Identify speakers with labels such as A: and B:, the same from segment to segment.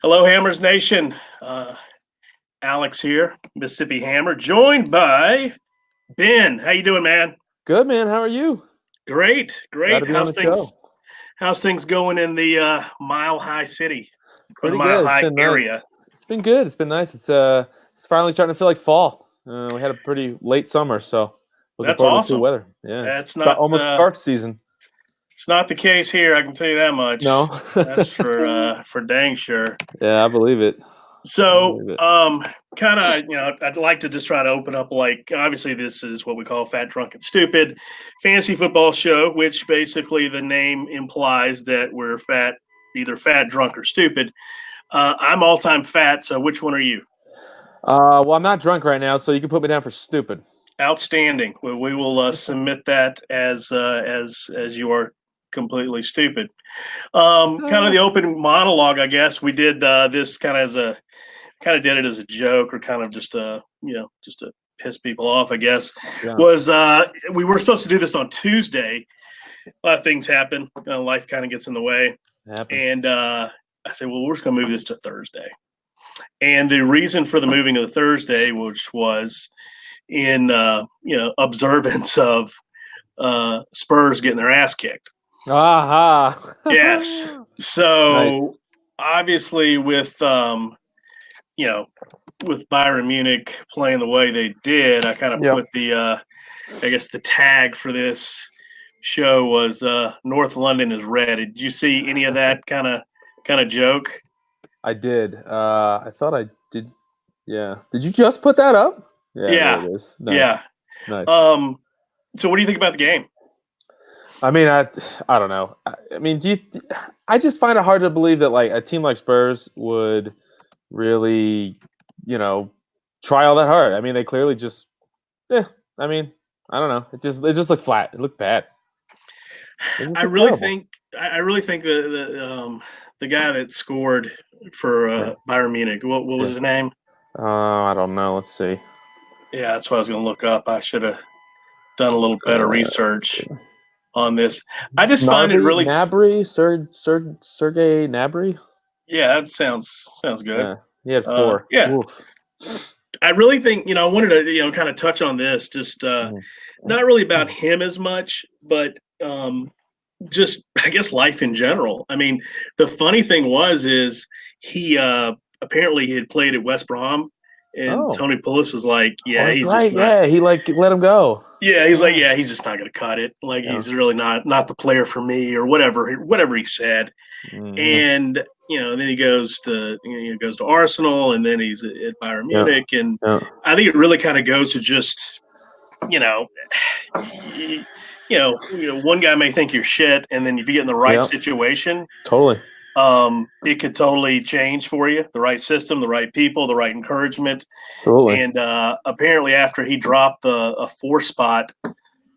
A: Hello, Hammers Nation. Alex here, Mississippi Hammer, joined by Ben. How you doing, man?
B: Good, man. How are you?
A: Great,
B: Glad
A: great.
B: to be on the show.
A: How's things going in the Mile High City or the
B: Pretty
A: Mile
B: good. It's
A: High
B: been nice.
A: area?
B: It's been good. It's been nice. It's finally starting to feel like fall. We had a pretty late summer, so looking
A: That's
B: forward to the cool
A: awesome.
B: weather. Yeah, it's
A: That's not
B: almost scarf season.
A: it's not the case here. I can tell you that much.
B: No.
A: That's for dang sure.
B: Yeah, I believe it.
A: So, kind of, I'd like to just try to open up like, obviously, this is what we call Fat, Drunk, and Stupid fantasy football show, which basically the name implies that we're fat, either fat, drunk, or stupid. I'm all time fat. So, which one are you?
B: Well, I'm not drunk right now, so you can put me down for stupid.
A: Outstanding. We will submit that as you are completely stupid. Kind of the open monologue, I guess. We did this kind of did it as a joke or kind of just to piss people off, I guess.
B: Yeah.
A: Was we were supposed to do this on Tuesday. A lot of things happen. Life kind of gets in the way. And I said, well, we're just going to move this to Thursday. And the reason for the moving of the Thursday, which was in observance of Spurs getting their ass kicked.
B: Aha.
A: Yes. So
B: Nice.
A: obviously with with Bayern Munich playing the way they did, I kind of put the I guess the tag for this show was North London is red. Did you see any of that kind of joke?
B: I did. I thought I did. Yeah. Did you just put that up?
A: Yeah.
B: There it is. Nice.
A: Yeah.
B: Nice.
A: So what do you think about the game?
B: I mean, I don't know. I mean, I just find it hard to believe that like a team like Spurs would really, try all that hard. I mean, they clearly just, I mean, I don't know. It just looked flat. It looked bad.
A: I really think the guy that scored for Bayern Munich, what was his name?
B: I don't know. Let's see.
A: Yeah, that's what I was going to look up. I should have done a little better research on this. I just find it really
B: Gnabry, Sergey Gnabry.
A: Yeah, that sounds good.
B: Yeah, he had 4.
A: Yeah. Oof. I really think, I wanted to, kind of touch on this, just not really about him as much, but just, I guess, life in general. I mean, the funny thing is he apparently he had played at West Brom, and Tony Pulis was like, yeah, he's
B: right.
A: Just not,
B: he let him go.
A: Yeah, he's like, yeah, he's just not going to cut it. Like, he's really not the player for me, or whatever he said.
B: Mm-hmm.
A: And then he goes to Arsenal, and then he's at Bayern Munich, and I think it really kind of goes to just one guy may think you're shit, and then if you get in the right situation,
B: totally,
A: it could totally change for you. The right system, the right people, the right encouragement.
B: Totally.
A: And apparently, after he dropped a 4 spot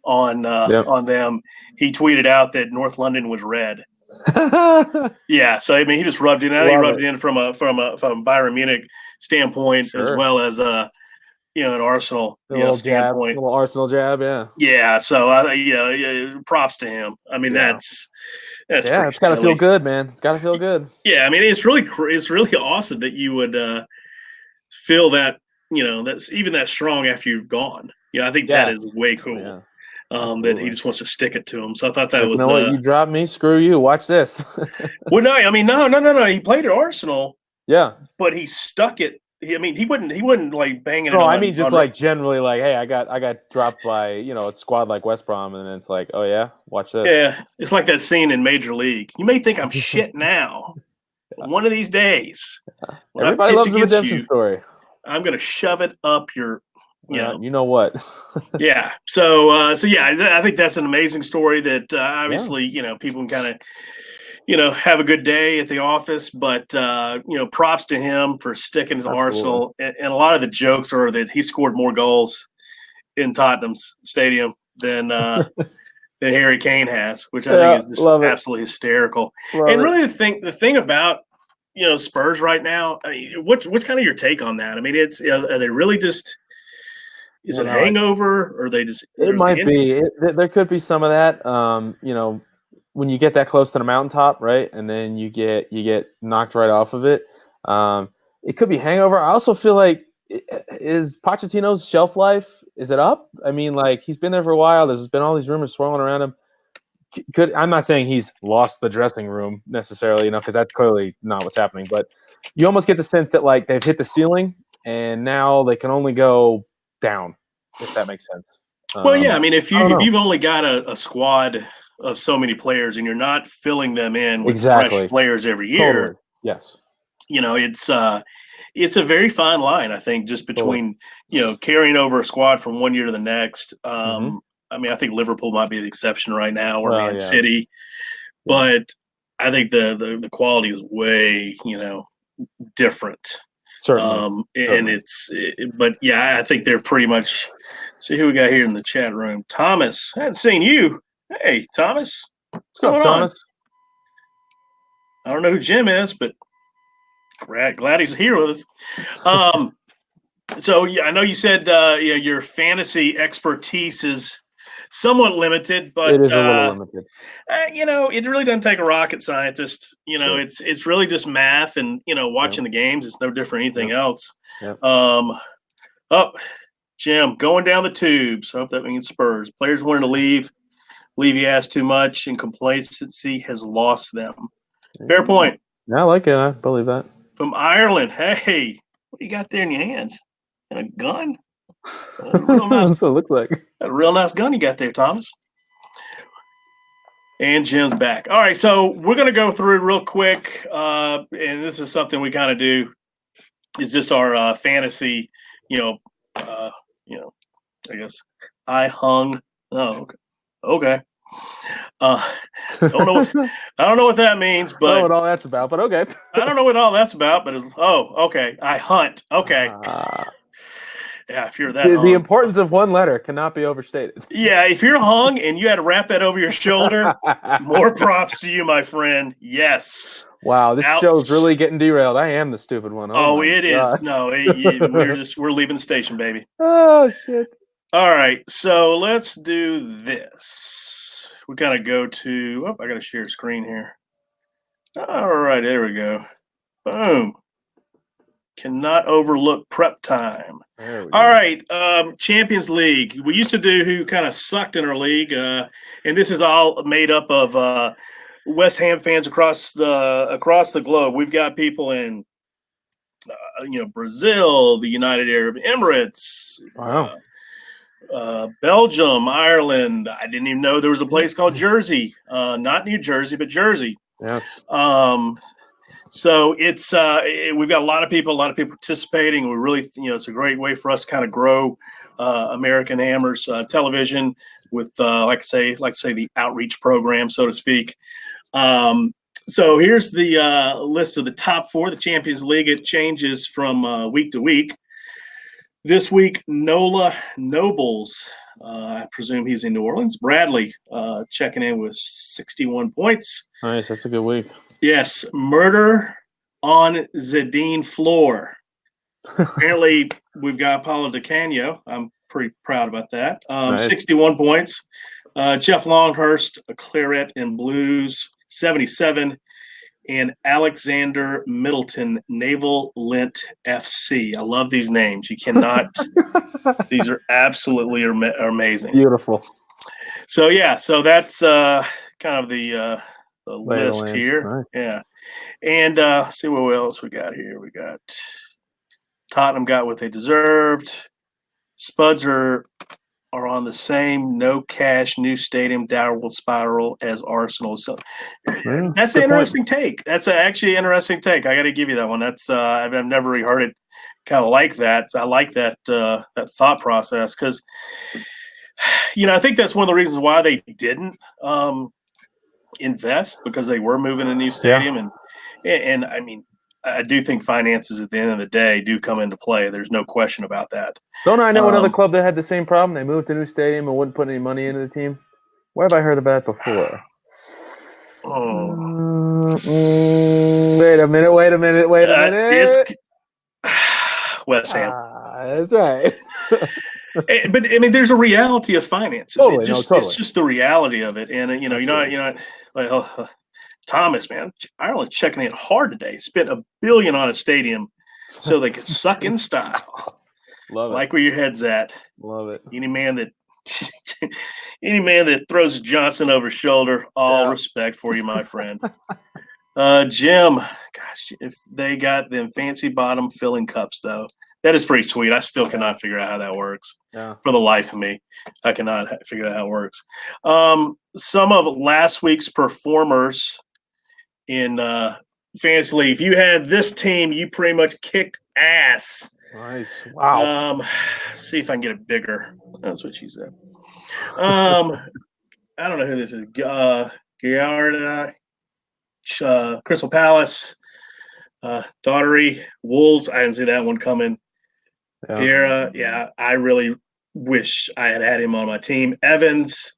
A: on them, he tweeted out that North London was red. Yeah, so I mean, he just rubbed it in. He rubbed it in from a Bayern Munich standpoint, as well as an Arsenal standpoint.
B: Little Arsenal jab, yeah.
A: Yeah, so props to him. I mean, that's
B: it's got to feel good, man. It's got to feel good.
A: Yeah, I mean, it's really awesome that you would feel that that's even that strong after you've gone. I think that is way cool. Yeah. That he just wants to stick it to him. So I thought that was.
B: What? You dropped me. Screw you. Watch this.
A: Well, no. I mean, no. He played at Arsenal.
B: Yeah.
A: But he stuck it. I mean, he wouldn't like banging it.
B: No, I mean just like generally, like, hey, I got dropped by a squad like West Brom, and then it's like, oh yeah, watch this.
A: Yeah, it's like that scene in Major League. You may think I'm shit now. One of these days,
B: everybody loves the redemption story.
A: I'm gonna shove it up your.
B: You know what?
A: Yeah. So I think that's an amazing story that obviously people can kind of have a good day at the office, but props to him for sticking to Arsenal. And a lot of the jokes are that he scored more goals in Tottenham's stadium than Harry Kane has, which I think is just absolutely hysterical. And really, the thing about Spurs right now, I mean, what's kind of your take on that? I mean, are they really just? Is it a hangover, or are they just?
B: It might be. There could be some of that. When you get that close to the mountaintop, right, and then you get knocked right off of it. It could be hangover. I also feel like is Pochettino's shelf life, is it up? I mean, like he's been there for a while. There's been all these rumors swirling around him. I'm not saying he's lost the dressing room necessarily, because that's clearly not what's happening. But you almost get the sense that like they've hit the ceiling and now they can only go down, if that makes sense.
A: Well, yeah, I mean, if you've only got a squad of so many players and you're not filling them in with fresh players every year,
B: totally. Yes,
A: it's a very fine line, I think, just between carrying over a squad from one year to the next. I mean, I think Liverpool might be the exception right now, or Man City, but I think the quality is way different.
B: Certainly.
A: And but yeah, I think they're pretty much. See who we got here in the chat room. Thomas, I hadn't seen you. Hey, Thomas.
B: What's up, Thomas?
A: I don't know who Jim is, but glad he's here with us. So yeah, I know you said your fantasy expertise is somewhat limited, but
B: it is a little limited.
A: It really doesn't take a rocket scientist. Sure. It's really just math and watching the games. It's no different than anything else. Jim, going down the tubes. I hope that means Spurs. Players wanting to leave. Levy asked too much, and complacency has lost them. Fair point.
B: Yeah, I like it. I believe that.
A: From Ireland. Hey, what do you got there in your hands? And a gun? Real nice.
B: That's what it looks like.
A: A real nice gun you got there, Thomas. And Jim's back. All right, so we're going to go through real quick, and this is something we kind of do. Is just our fantasy, I guess I hung. Oh, okay. I don't know what that means, but
B: I don't know what all that's about, but okay.
A: I don't know what all that's about, but okay. I hunt. Okay. Yeah, if you're that
B: the importance of one letter cannot be overstated.
A: Yeah, if you're hung and you had to wrap that over your shoulder, more props to you, my friend. Yes.
B: Wow, this show's really getting derailed. I am the stupid one.
A: Oh it is. No, we're leaving the station, baby.
B: Oh shit.
A: All right, so let's do this. We gotta go to. I gotta share screen here. All right, there we go. Boom. Cannot overlook prep time. All right, Champions League. We used to do who kind of sucked in our league, and this is all made up of West Ham fans across the globe. We've got people in, Brazil, the United Arab Emirates, Belgium, Ireland. I didn't even know there was a place called Jersey, not New Jersey, but Jersey.
B: Yes.
A: So it's we've got a lot of people participating. We really, it's a great way for us to kind of grow American Hammers television with, like I say, the outreach program, so to speak. So here's the list of the top four, the Champions League. It changes from week to week. This week, Nola Nobles, I presume he's in New Orleans. Bradley checking in with 61 points.
B: Nice, that's a good week.
A: Yes, Murder on Zidane Floor. Apparently, we've got Paulo Di Canio. I'm pretty proud about that. Nice. 61 points. Jeff Longhurst, a Claret and Blues, 77. And Alexander Middleton, Naval Lint FC. I love these names. You cannot – these are absolutely amazing.
B: Beautiful.
A: So, yeah, so that's kind of the list here. Right. Yeah. And see what else we got here. We got Tottenham got what they deserved. Spuds are on the same no cash, new stadium, downward spiral as Arsenal. So that's an interesting take. That's actually an interesting take. I got to give you that one. That's I've never really heard it kind of like that. So I like that that thought process because I think that's one of the reasons why they didn't invest, because they were moving a new stadium and I mean, I do think finances at the end of the day do come into play. There's no question about that.
B: Don't I know another club that had the same problem? They moved to a new stadium and wouldn't put any money into the team. Where have I heard about it before? Wait a minute.
A: It's West Ham.
B: That's right.
A: But I mean, there's a reality of finances.
B: Totally,
A: it's just the reality of it, and you're not Thomas, man, Ireland's checking in hard today. Spent $1 billion on a stadium so they could suck in style.
B: Love it.
A: Like where your head's at.
B: Love it.
A: Any man that throws Johnson over his shoulder, all respect for you, my friend. Jim, gosh, if they got them fancy bottom filling cups, though, that is pretty sweet. I still cannot figure out how that works.
B: Yeah.
A: For the life of me, I cannot figure out how it works. Some of last week's performers in fantasy league. If you had this team, you pretty much kicked ass.
B: Nice. Wow.
A: See if I can get it bigger. That's what she said. I don't know who this is. Giarda, Crystal Palace, Daughtery, Wolves. I didn't see that one coming. Guerra, I really wish I had him on my team. Evans,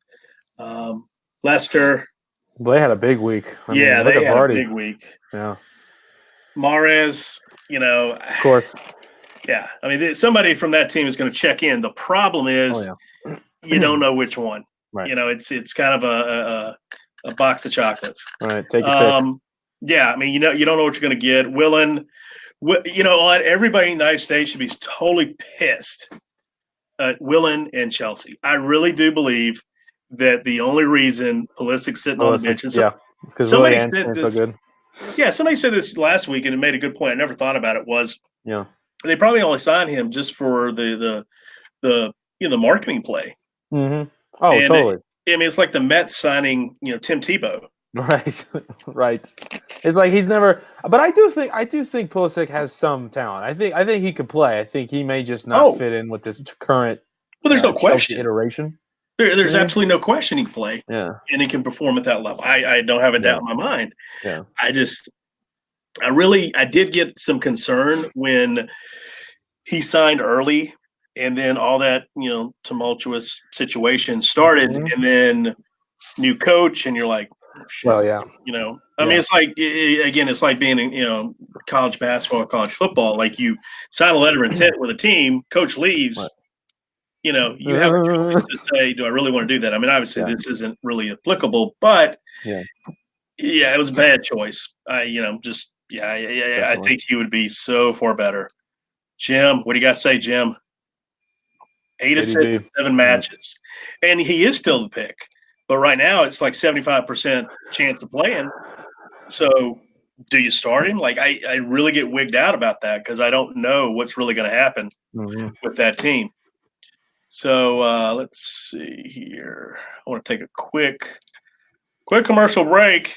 A: Leicester.
B: They had a big week.
A: They had a big week.
B: Yeah.
A: Mahrez,
B: of course.
A: Yeah. I mean, somebody from that team is going to check in. The problem is you don't know which one.
B: Right.
A: It's kind of a box of chocolates.
B: All right. Take your pick.
A: Yeah. I mean, you don't know what you're going to get. Willen, everybody in the United States should be totally pissed at Willen and Chelsea. I really do believe that the only reason Pulisic's sitting on the bench is
B: because
A: somebody said this.
B: So good.
A: Yeah, somebody said this last week, and it made a good point. I never thought about it. Was they probably only signed him just for the marketing play?
B: Mm-hmm. Oh, and totally.
A: I mean, it's like the Mets signing Tim Tebow.
B: Right. It's like he's never. But I do think Pulisic has some talent. I think he could play. I think he may just not fit in with this current.
A: Well, there's no question.
B: Iteration.
A: There's absolutely no question he can play.
B: Yeah.
A: And he can perform at that level. I don't have a doubt in my mind.
B: Yeah.
A: I did get some concern when he signed early and then all that, tumultuous situation started and then new coach and you're like, oh, shit.
B: Well, yeah.
A: I mean, it's like, again, it's like being in, college basketball, college football. Like you sign a letter of intent with a team, coach leaves. Right. You have a choice to say, do I really want to do that? I mean, obviously this isn't really applicable, but it was a bad choice. I think he would be so far better. Jim, what do you got to say, Jim? 8 assists, 7 matches. And he is still the pick. But right now it's like 75% chance of playing. So do you start him? Like I really get wigged out about that because I don't know what's really going to happen with that team. So let's see here. I want to take a quick commercial break.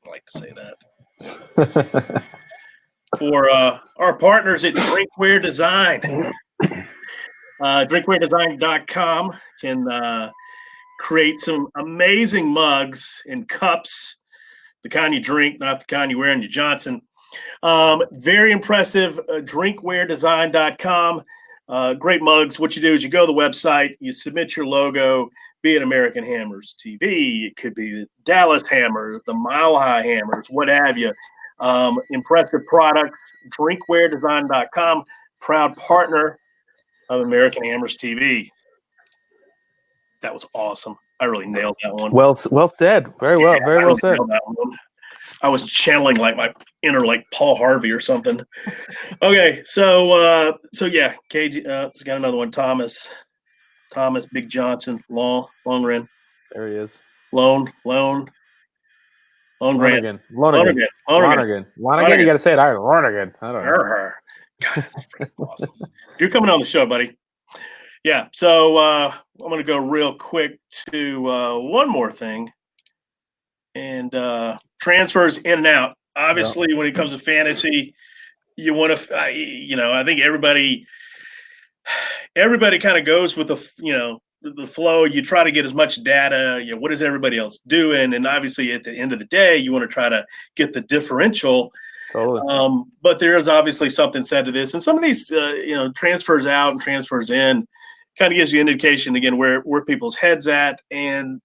A: I like to say that. For our partners at Drinkware Design. Drinkwaredesign.com can create some amazing mugs and cups, the kind you drink, not the kind you wear in your Johnson. Very impressive, drinkwaredesign.com. Great mugs. What you do is you go to the website, you submit your logo, be it American Hammers TV, it could be the Dallas Hammers, the Mile High Hammers, what have you. Impressive products, drinkwaredesign.com, proud partner of American Hammers TV. That was awesome. I really nailed that one.
B: Well said. Very well said.
A: I was channeling like my inner like Paul Harvey or something. Okay, so yeah, KG got another one. Thomas, Big Johnson, Longren.
B: There he is.
A: Lonergan.
B: Lonergan. You got to say it. Lonergan. I don't know.
A: God, that's freaking awesome. You're coming on the show, buddy. Yeah. So I'm going to go real quick to one more thing, and transfers in and out. Obviously, when it comes to fantasy, you want to, I think everybody kind of goes with the flow. You try to get as much data. What is everybody else doing? And obviously, at the end of the day, you want to try to get the differential.
B: Totally.
A: But there is obviously something said to this, and some of these, transfers out and transfers in, kind of gives you an indication again where people's heads at, and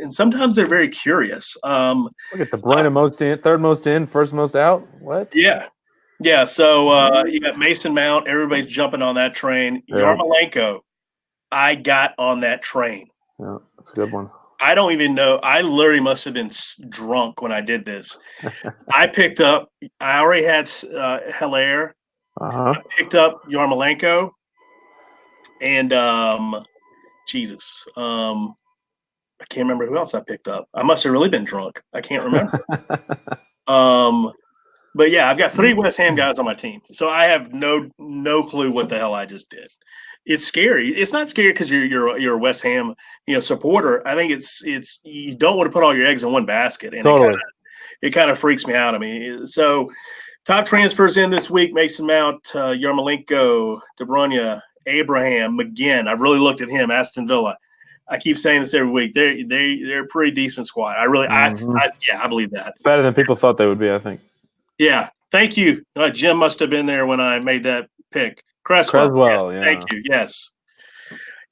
A: sometimes they're very curious.
B: Look at the Bruyne most in, third most in, first most out. What?
A: Yeah. So you got Mason Mount. Everybody's jumping on that train. Yeah. Yarmolenko, I got on that train.
B: Yeah, that's a good one.
A: I don't even know. I literally must have been drunk when I did this. I picked up. I already had Hilaire.
B: Uh-huh.
A: I picked up Yarmolenko and Jesus. I can't remember who else I picked up. I must have really been drunk. I can't remember. But yeah, I've got 3 West Ham guys on my team, so I have no clue what the hell I just did. It's scary. It's not scary because you're a West Ham supporter. I think it's you don't want to put all your eggs in one basket, and
B: Totally.
A: it kind of freaks me out. I mean, so top transfers in this week: Mason Mount, Yarmolenko, De Bruyne, Abraham, McGinn. I've really looked at him. Aston Villa. I keep saying this every week. They're a pretty decent squad. I really, I believe that.
B: Better than people thought they would be, I think.
A: Yeah, thank you. Jim must have been there when I made that pick. Cresswell, yes,
B: yeah.
A: thank you. Yes,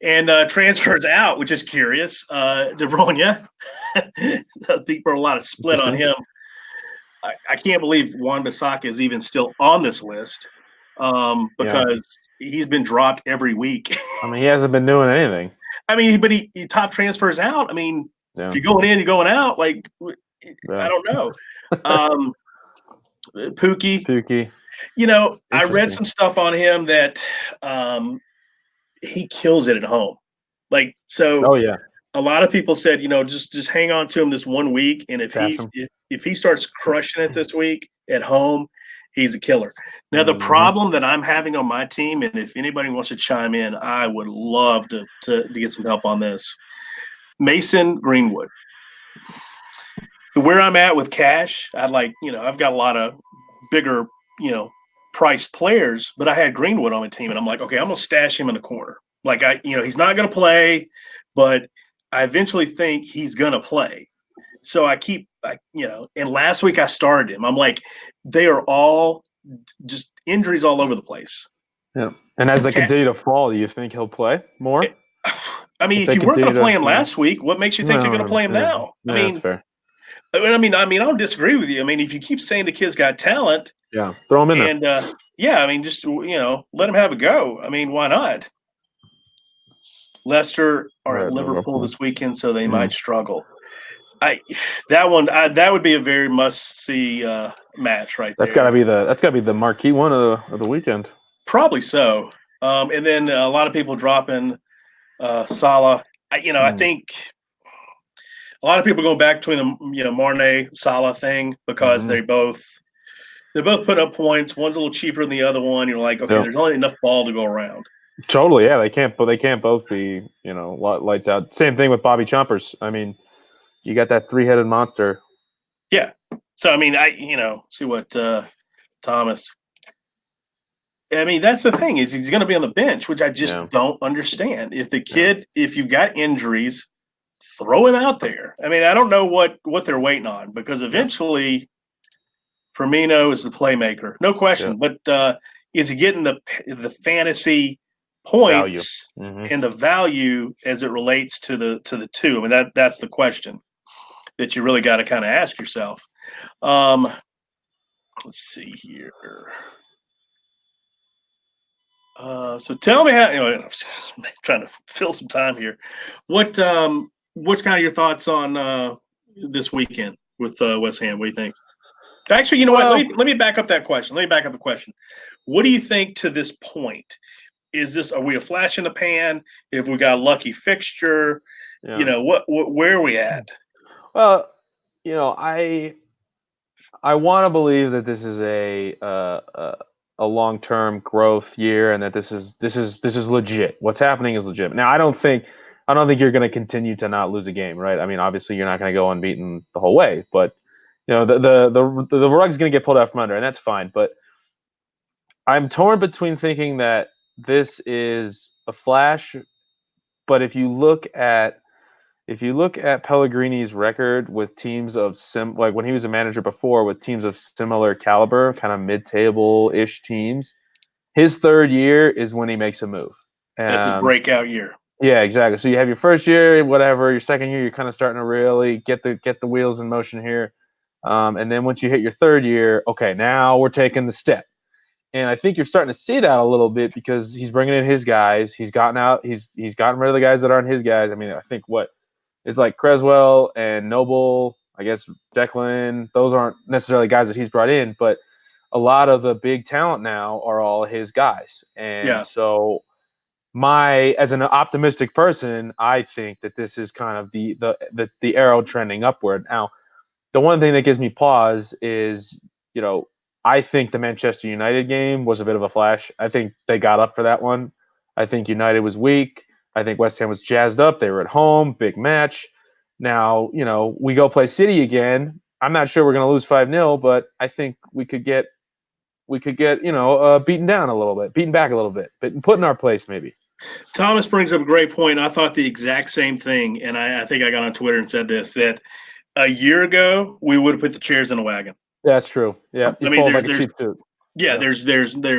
A: and transfers out, which is curious. De Bruyne, I think for a lot of split on him. I can't believe Wan-Bissaka is even still on this list because he's been dropped every week.
B: I mean, he hasn't been doing anything.
A: I mean, but he top transfers out. I mean, if you're going in, you're going out. Like, I don't know. Pookie. You know, I read some stuff on him that he kills it at home. Like, so a lot of people said, you know, just hang on to him this 1 week. And if he starts crushing it this week at home, he's a killer. Now, the problem that I'm having on my team, and if anybody wants to chime in, I would love to get some help on this. Mason Greenwood. Where I'm at with cash, I've got a lot of bigger, priced players, but I had Greenwood on my team, and I'm like, okay, I'm gonna stash him in the corner. Like he's not gonna play, but I eventually think he's gonna play. So and last week I started him. I'm like, they are all just injuries all over the place.
B: Yeah. And as they continue to fall, do you think he'll play more?
A: I mean, if you weren't going to play him last week, what makes you think you're going to play him now?
B: I mean, that's fair.
A: I mean, I don't disagree with you. I mean, if you keep saying the kid's got talent,
B: throw him in
A: there. And I mean, just let him have a go. I mean, why not? Leicester are at Liverpool this weekend, so they might struggle. That would be a very must-see match right there.
B: That's gotta be the marquee one of the weekend.
A: Probably so. And then a lot of people dropping Salah. I think a lot of people go back between the Marne Salah thing because they both put up points. One's a little cheaper than the other one. You're like, okay, there's only enough ball to go around.
B: Totally, yeah. They can't both be lights out. Same thing with Bobby Chompers. I mean, you got that 3-headed monster.
A: Yeah. So I mean, see what Thomas. I mean, that's the thing is he's going to be on the bench, which I just don't understand. If the kid, if you've got injuries, throw him out there. I mean, I don't know what they're waiting on because eventually Firmino is the playmaker, no question. But is he getting the fantasy points and the value as it relates to the two? I mean, that's the question that you really got to kind of ask yourself. Let's see here. So tell me how. I'm trying to fill some time here. What's kind of your thoughts on this weekend with West Ham? What do you think? Actually, what? Let me back up that question. Let me back up the question. What do you think to this point? Are we a flash in the pan? If we got a lucky fixture, where are we at?
B: Well, I want to believe that this is a long-term growth year and that this is legit. What's happening is legit. Now, I don't think you're going to continue to not lose a game, right? I mean, obviously you're not going to go unbeaten the whole way, but the rug's going to get pulled out from under, and that's fine. But I'm torn between thinking that this is a flash, but if you look at Pellegrini's record with teams of like when he was a manager before with teams of similar caliber, kind of mid-table-ish teams, his third year is when he makes a move.
A: That's his breakout year.
B: Yeah, exactly. So you have your first year, whatever. Your second year, you're kind of starting to really get the wheels in motion here. And then once you hit your third year, okay, now we're taking the step. And I think you're starting to see that a little bit because he's bringing in his guys. He's gotten rid of the guys that aren't his guys. I mean, I think is like Creswell and Noble. I guess Declan. Those aren't necessarily guys that he's brought in, but a lot of the big talent now are all his guys. And
A: Yeah.
B: so as an optimistic person, I think that this is kind of the arrow trending upward. Now, the one thing that gives me pause is, I think the Manchester United game was a bit of a flash. I think they got up for that one. I think United was weak. I think West Ham was jazzed up. They were at home, big match. Now, we go play City again. I'm not sure we're going to lose 5-0, but I think we could get beaten down a little bit, beaten back a little bit, but put in our place maybe.
A: Thomas brings up a great point. I thought the exact same thing, and I think I got on Twitter and said this, that a year ago we would have put the chairs in a wagon.
B: That's true. Yeah,
A: I mean, there's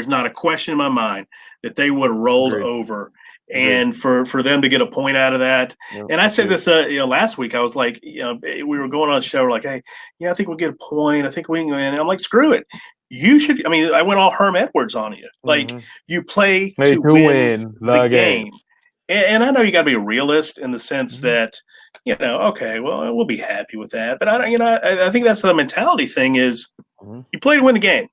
A: not a question in my mind that they would have rolled over. And for them to get a point out of that, and I said this last week, I was like, we were going on a show, we're like, hey, I think we'll get a point. I think we can win. And I'm like, screw it. You should. I mean, I went all Herm Edwards on you. Like, you play to win the game. And I know you got to be a realist in the sense that, okay, well, we'll be happy with that. But I think that's the mentality thing is you play to win the game.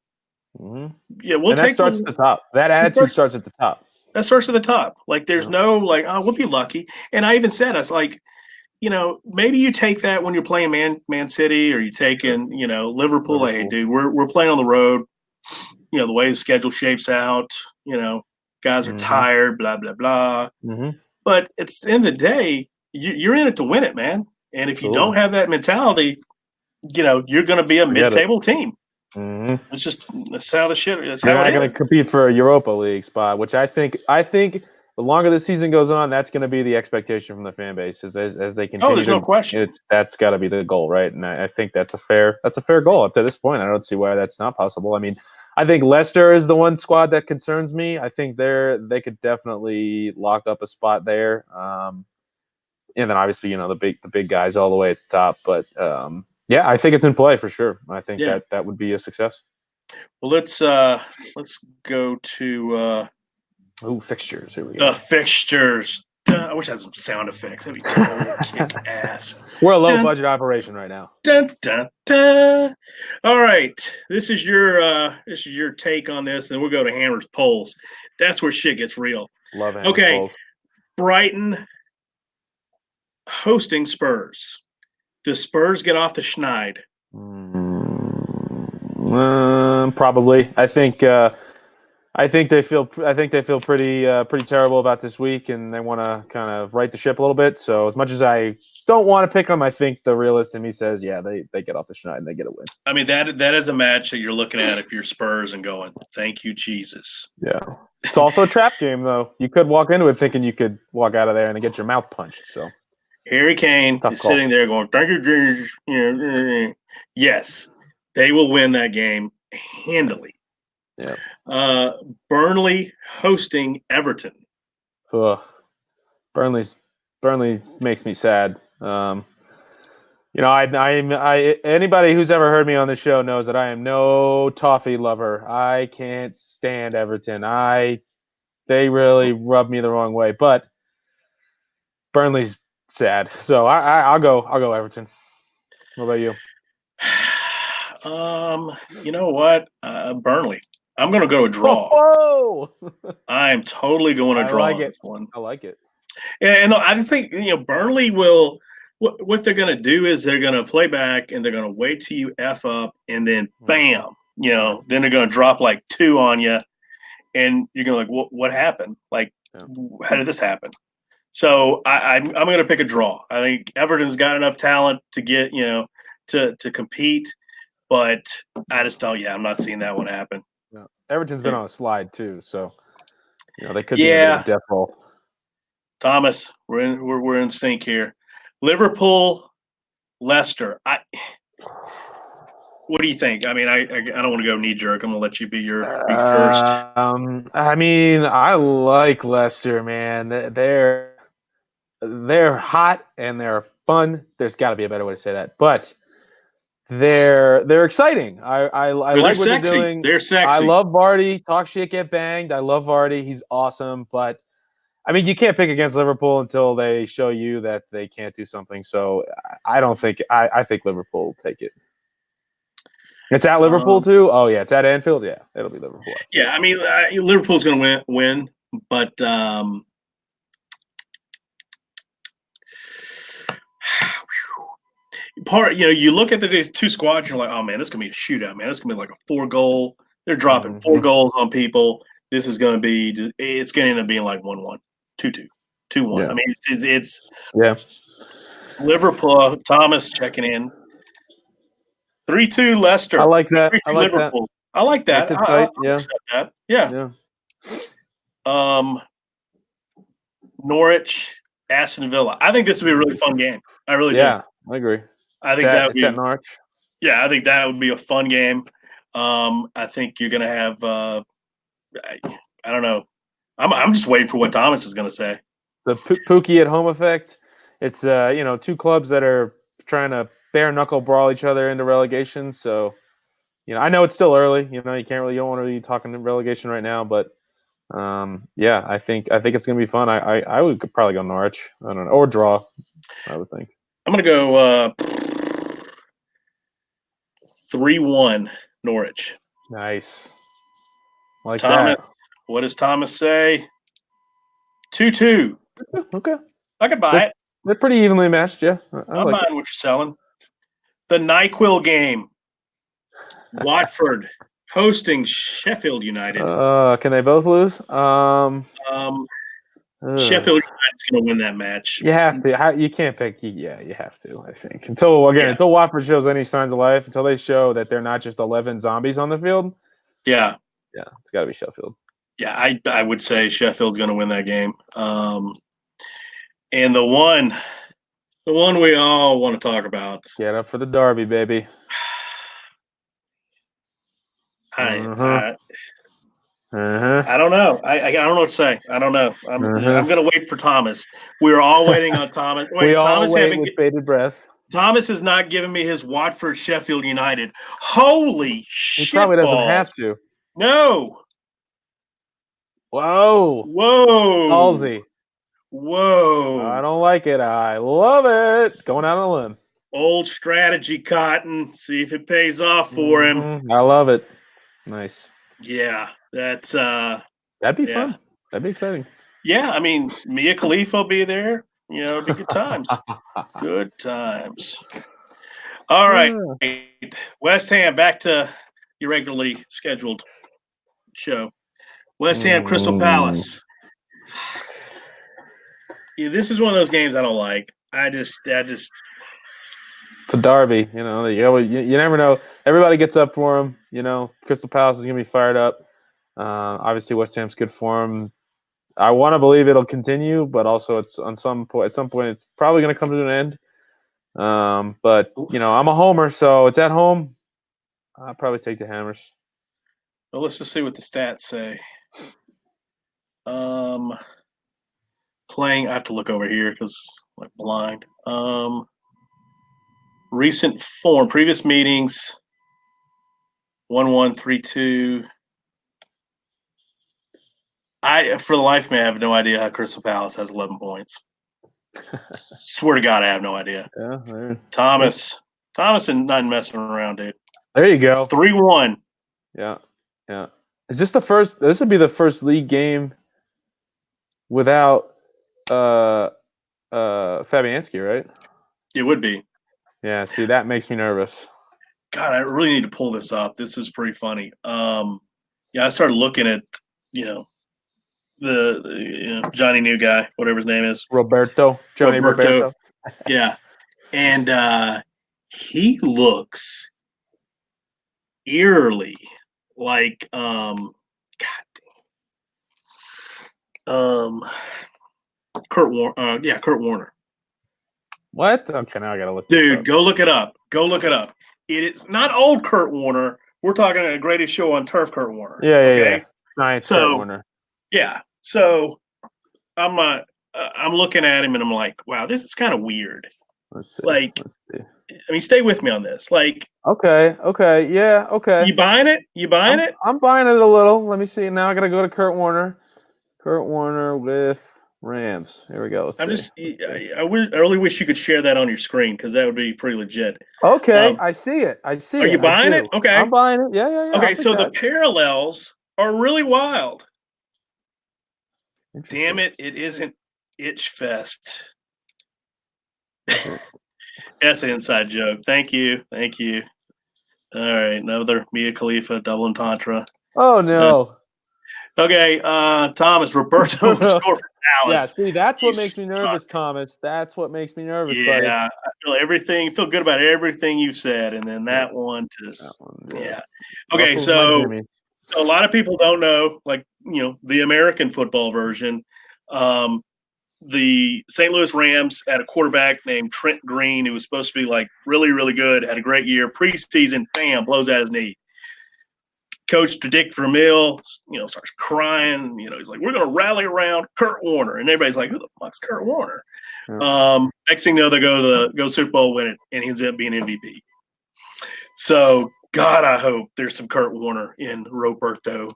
A: Yeah,
B: that starts at the top. That attitude starts at the top.
A: That starts at the top. Like, there's no we'll be lucky. And I even said, I was like, maybe you take that when you're playing Man City or you take in, Liverpool. Hey, dude, we're playing on the road. The way the schedule shapes out, guys are tired, blah, blah, blah. But it's the end of the day, you're in it to win it, man. And if you don't have that mentality, you're going to be a mid-table team. It's just that's how the shit. That's
B: You're
A: how
B: not going to compete for a Europa League spot, which I think the longer the season goes on, that's going to be the expectation from the fan base as they continue.
A: Oh, there's no question.
B: That's got to be the goal, right? And I think that's a fair goal up to this point. I don't see why that's not possible. I mean, I think Leicester is the one squad that concerns me. I think they could definitely lock up a spot there. And then obviously, the big guys all the way at the top. But yeah, I think it's in play for sure. I think that would be a success.
A: Well, let's go to
B: fixtures. Here we go.
A: The fixtures. I wish I had some sound effects. That'd be totally kick ass.
B: We're a low budget operation right now.
A: Dun, dun, dun. All right, this is your take on this, and we'll go to Hammer's polls. That's where shit gets real.
B: Love Hammer's polls.
A: Brighton hosting Spurs. Does Spurs get off the schneid?
B: Probably. I think they feel pretty terrible about this week, and they want to kind of right the ship a little bit. So as much as I don't want to pick them, I think the realist in me says, they get off the schneid and they get a win.
A: I mean, that is a match that you're looking at if you're Spurs and going, thank you, Jesus.
B: Yeah. It's also a trap game, though. You could walk into it thinking you could walk out of there and get your mouth punched. So
A: Harry Kane is sitting there going, thank you, Jesus. Yes, they will win that game handily.
B: Yeah.
A: Burnley hosting Everton.
B: Burnley makes me sad. Anybody who's ever heard me on the show knows that I am no toffee lover. I can't stand Everton. They really rub me the wrong way, but Burnley's sad. So I'll go Everton. What about you?
A: You know what? Burnley. I'm going to go a draw.
B: Whoa!
A: I'm totally going to draw this one.
B: I like it.
A: And I just think, Burnley will – what they're going to do is they're going to play back and they're going to wait till you F up and then bam, then they're going to drop like 2 on you and you're going to like, what happened? Like, how did this happen? So I'm going to pick a draw. I think Everton's got enough talent to get, to compete, but I just don't. I'm not seeing that one happen.
B: Yeah. Everton's been on a slide too, so they could be in a death roll.
A: Thomas, we're in sync here. Liverpool, Leicester. What do you think? I mean, I don't want to go knee jerk. I'm gonna let you be first.
B: I mean, I like Leicester, man. They're hot and they're fun. There's got to be a better way to say that, but they're exciting. I like what they're doing.
A: They're sexy.
B: I love Vardy. Talk shit, get banged. I love Vardy. He's awesome, but I mean, you can't pick against Liverpool until they show you that they can't do something. So I don't think I think Liverpool will take it. It's at Liverpool too. Oh yeah, it's at Anfield. Yeah, it'll be Liverpool.
A: Yeah, I mean, Liverpool's going to win, but you look at the two squads, you're like, oh man, it's going to be a shootout, man. It's going to be like a 4-goal. They're dropping 4 goals on people. This is going to be. It's going to end up being like 1-1, 2-2, 2-1.
B: Yeah.
A: I mean, it's
B: yeah.
A: Liverpool. Thomas checking in. 3-2 Leicester.
B: I like that.
A: 3-2
B: I like
A: Liverpool.
B: that.
A: I like that. I
B: yeah.
A: accept that. Yeah. Norwich, Aston Villa. I think this would be a really fun game. I really do.
B: Yeah, I agree.
A: I think that would be
B: at Norwich.
A: Yeah, I think that would be a fun game. I think you're going to have. I don't know. I'm just waiting for what Thomas is going to say.
B: The Pookie at home effect. It's two clubs that are trying to bare knuckle brawl each other into relegation. So, I know it's still early. You don't want to be talking relegation right now, but I think it's gonna be fun. I would probably go Norwich. I don't know, or draw. I would think.
A: I'm gonna go 3-1 Norwich.
B: Nice. Like
A: Thomas,
B: that.
A: what does Thomas say? 2-2.
B: Okay.
A: I could buy it.
B: They're pretty evenly matched, yeah.
A: I'm buying what you're selling. The NyQuil game. Watford hosting Sheffield United.
B: Can they both lose?
A: Sheffield United's going to win that match.
B: You have to. You can't pick. Yeah, you have to. I think until Watford shows any signs of life, until they show that they're not just 11 zombies on the field.
A: Yeah,
B: it's got to be Sheffield.
A: Yeah, I would say Sheffield's going to win that game. And the one we all want to talk about.
B: Get up for the derby, baby.
A: I don't know. I don't know what to say. I don't know. I'm going to wait for Thomas. We're all waiting on Thomas. Wait,
B: we
A: Thomas
B: all wait with bated breath.
A: Thomas has not given me his Watford Sheffield United. Holy shit!
B: He probably doesn't have to.
A: No.
B: Whoa. Ballsy.
A: Whoa.
B: I don't like it. I love it. Going out on a limb.
A: Old strategy, Cotton. See if it pays off for him.
B: I love it. Nice.
A: Yeah, that's
B: that'd be fun. That'd be exciting.
A: Yeah, I mean, Mia Khalifa will be there. It'd be good times. Good times. All right. West Ham, back to your regularly scheduled show. West Ham, Crystal Palace. Yeah, this is one of those games I don't like. It's
B: a derby, you never know. Everybody gets up for them. Crystal Palace is gonna be fired up. Obviously, West Ham's good form. I want to believe it'll continue, but also at some point, it's probably gonna come to an end. But I'm a homer, so it's at home. I'll probably take the Hammers.
A: Well, let's just see what the stats say. Playing, I have to look over here because I'm like blind. Recent form, previous meetings, 1-1, 3-2. For the life of me, I have no idea how Crystal Palace has 11 points. Swear to God, I have no idea.
B: Yeah,
A: Thomas and not messing around, dude.
B: There you go.
A: 3-1.
B: Yeah. Is this the first? This would be the first league game without Fabianski, right?
A: It would be.
B: Yeah. See, that makes me nervous.
A: God, I really need to pull this up. This is pretty funny. I started looking at the Johnny New guy, whatever his name is,
B: Johnny Roberto.
A: Yeah, and he looks eerily like Kurt Warner.
B: What? Okay, now I gotta look.
A: Dude, go look it up. It is not old Kurt Warner. We're talking a greatest show on turf, Kurt Warner.
B: Yeah. Nice, Kurt Warner.
A: Yeah. So I'm looking at him and I'm like, wow, this is kind of weird.
B: Let's see.
A: Like, I mean, stay with me on this. Like,
B: okay, yeah, okay.
A: You buying it? I'm
B: buying it a little. Let me see. Now I gotta go to Kurt Warner. Kurt Warner with Rams. Here we go. Let's see.
A: I really wish you could share that on your screen because that would be pretty legit.
B: Okay, I see it. I see
A: Are
B: it.
A: you buying it? Okay.
B: I'm buying it. Yeah. I'll
A: Okay,
B: take
A: so the
B: that.
A: parallels are really wild.
B: Interesting.
A: Damn it, it isn't Itch Fest. That's an inside joke. Thank you. All right, another Mia Khalifa double entendre.
B: Oh no.
A: Okay, Thomas, Roberto will score for
B: Yeah,
A: Dallas.
B: see, that's
A: You
B: what makes me nervous,
A: suck.
B: Thomas. That's what makes me nervous, buddy.
A: Yeah, I feel good about everything you said, and then that one just, yeah. Okay,
B: Russell's my
A: so
B: Jimmy.
A: a lot of people don't know, like, the American football version. The St. Louis Rams had a quarterback named Trent Green who was supposed to be like really, really good, had a great year. Preseason, bam, blows out his knee. Coach Dick Vermeil, starts crying. He's like, "We're going to rally around Kurt Warner," and everybody's like, "Who the fuck's Kurt Warner?" Yeah. Next thing you know, they go Super Bowl, win it, and he ends up being MVP. So, God, I hope there's some Kurt Warner in Roberto.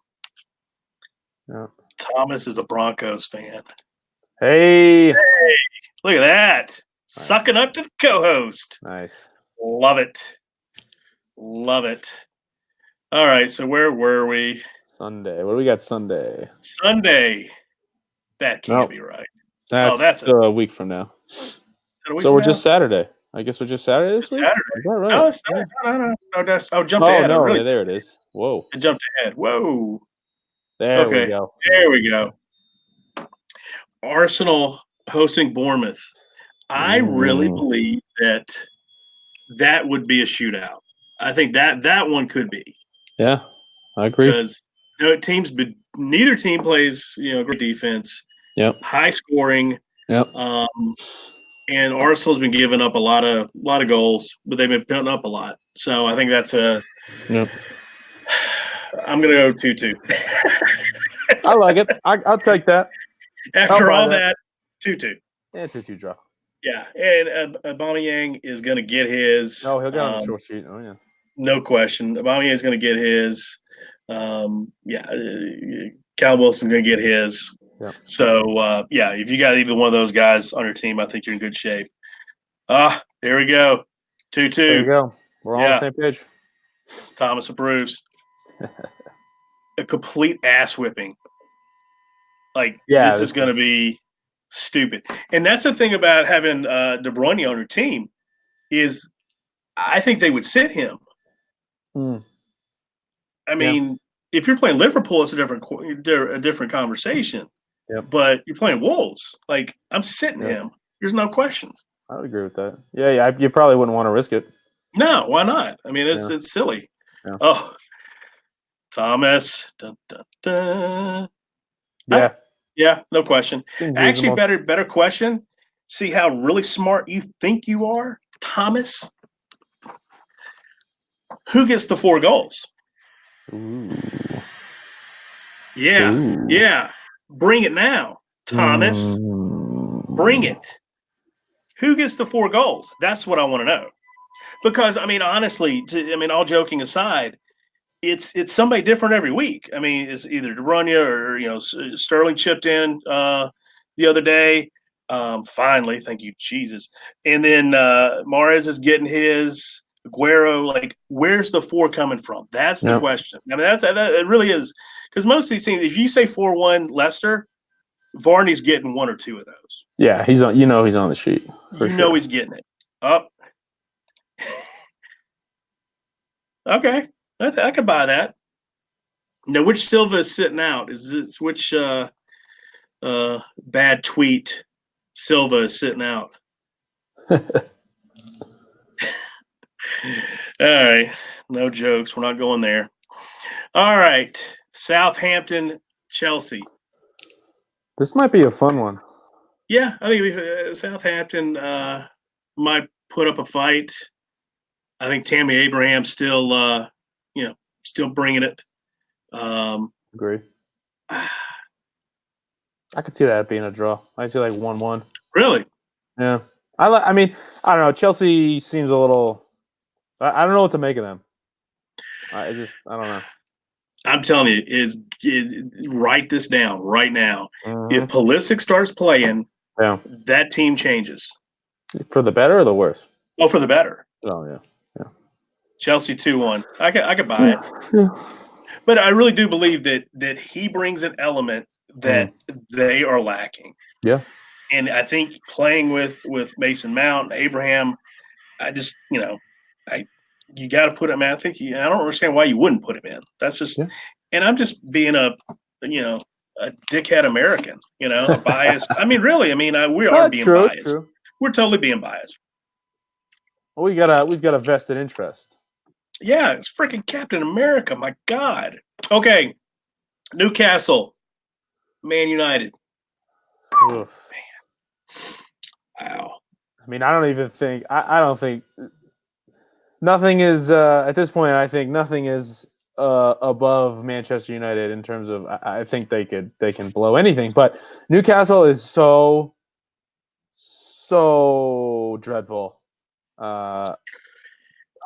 B: Yeah.
A: Thomas is a Broncos fan.
B: Hey,
A: look at that. Nice. Sucking up to the co-host.
B: Nice.
A: Love it. All right, so where were we?
B: Sunday. What do we got Sunday?
A: Sunday. That can't be right.
B: That's a week from now. So we're just Saturday. I guess we're just Saturday this week?
A: Saturday.
B: Is that right?
A: No, it's Saturday. No. Jumped ahead.
B: Oh, no. There it is. Whoa.
A: I jumped ahead. Whoa.
B: There we go.
A: There we go. Arsenal hosting Bournemouth. I really believe that would be a shootout. I think that one could be.
B: Yeah, I agree.
A: Because neither team plays great defense.
B: Yep.
A: High scoring.
B: Yep.
A: And Arsenal's been giving up a lot of goals, but they've been putting up a lot. So I think that's a.
B: Yep.
A: I'm gonna go 2-2.
B: I like it. I'll take that.
A: After all that, 2-2.
B: Yeah, 2-2 draw.
A: Yeah, and Aubameyang is going to get his.
B: Oh, he'll get on the short sheet. Oh, yeah.
A: No question. Aubameyang is going to get his. Cal Wilson's going to get his.
B: Yep.
A: So, if you got either one of those guys on your team, I think you're in good shape. There we go. 2-2.
B: There you go. We're all on the same page.
A: Thomas approves. A complete ass whipping. This is going to be stupid. And that's the thing about having De Bruyne on your team is I think they would sit him. I mean, if you're playing Liverpool, it's a different conversation.
B: Yep.
A: But you're playing Wolves. I'm sitting him. There's no question.
B: I would agree with that. Yeah, you probably wouldn't want to risk it.
A: No, why not? I mean, it's silly.
B: Yeah.
A: Oh, Thomas. Dun, dun, dun.
B: Yeah.
A: Yeah, no question. Actually, better question. See how really smart you think you are, Thomas? Who gets the 4 goals?
B: Ooh.
A: Yeah. Ooh. Yeah. Bring it now, Thomas. Bring it. Who gets the 4 goals? That's what I want to know. Because, I mean, honestly, all joking aside, it's somebody different every week. I mean, it's either De Bruyne or Sterling chipped in the other day. Finally, thank you, Jesus. And then Mahrez is getting his. Aguero, where's the 4 coming from? That's the question. I mean, it really is because most of these teams, if you say 4-1 Leicester, Varney's getting 1 or 2 of those.
B: Yeah, he's on. He's on the sheet.
A: Know he's getting it up. Okay. I could buy that. Now, which Silva is sitting out? Is this which bad tweet Silva is sitting out? All right. No jokes. We're not going there. All right. Southampton, Chelsea.
B: This might be a fun one.
A: Yeah, I think Southampton might put up a fight. I think Tammy Abraham's still bringing it.
B: Agree. I could see that being a draw. I see 1-1.
A: Really?
B: Yeah. I mean, I don't know. Chelsea seems a little. I don't know what to make of them. I don't know.
A: I'm telling you, write this down right now. If
B: Mhm.
A: Pulisic starts playing,
B: Yeah.
A: that team changes.
B: For the better or the worse?
A: Oh, for the better.
B: Oh yeah.
A: Chelsea 2-1. I could buy it.
B: Yeah. Yeah.
A: But I really do believe that he brings an element that
B: Mm.
A: they are lacking.
B: Yeah.
A: And I think playing with Mason Mount, Abraham, I just, you got to put him in. I don't understand why you wouldn't put him in. That's just,
B: Yeah.
A: and I'm just being a dickhead American, a biased. I mean, really, we are being
B: True.
A: biased.
B: True.
A: We're totally being biased.
B: Well, we've got a vested interest.
A: Yeah, it's freaking Captain America. My God. Okay. Newcastle, Man United.
B: Oof.
A: Wow.
B: I mean, I don't even think I don't think nothing is at this point. I think nothing is above Manchester United in terms of. I think they can blow anything, but Newcastle is so dreadful. Uh,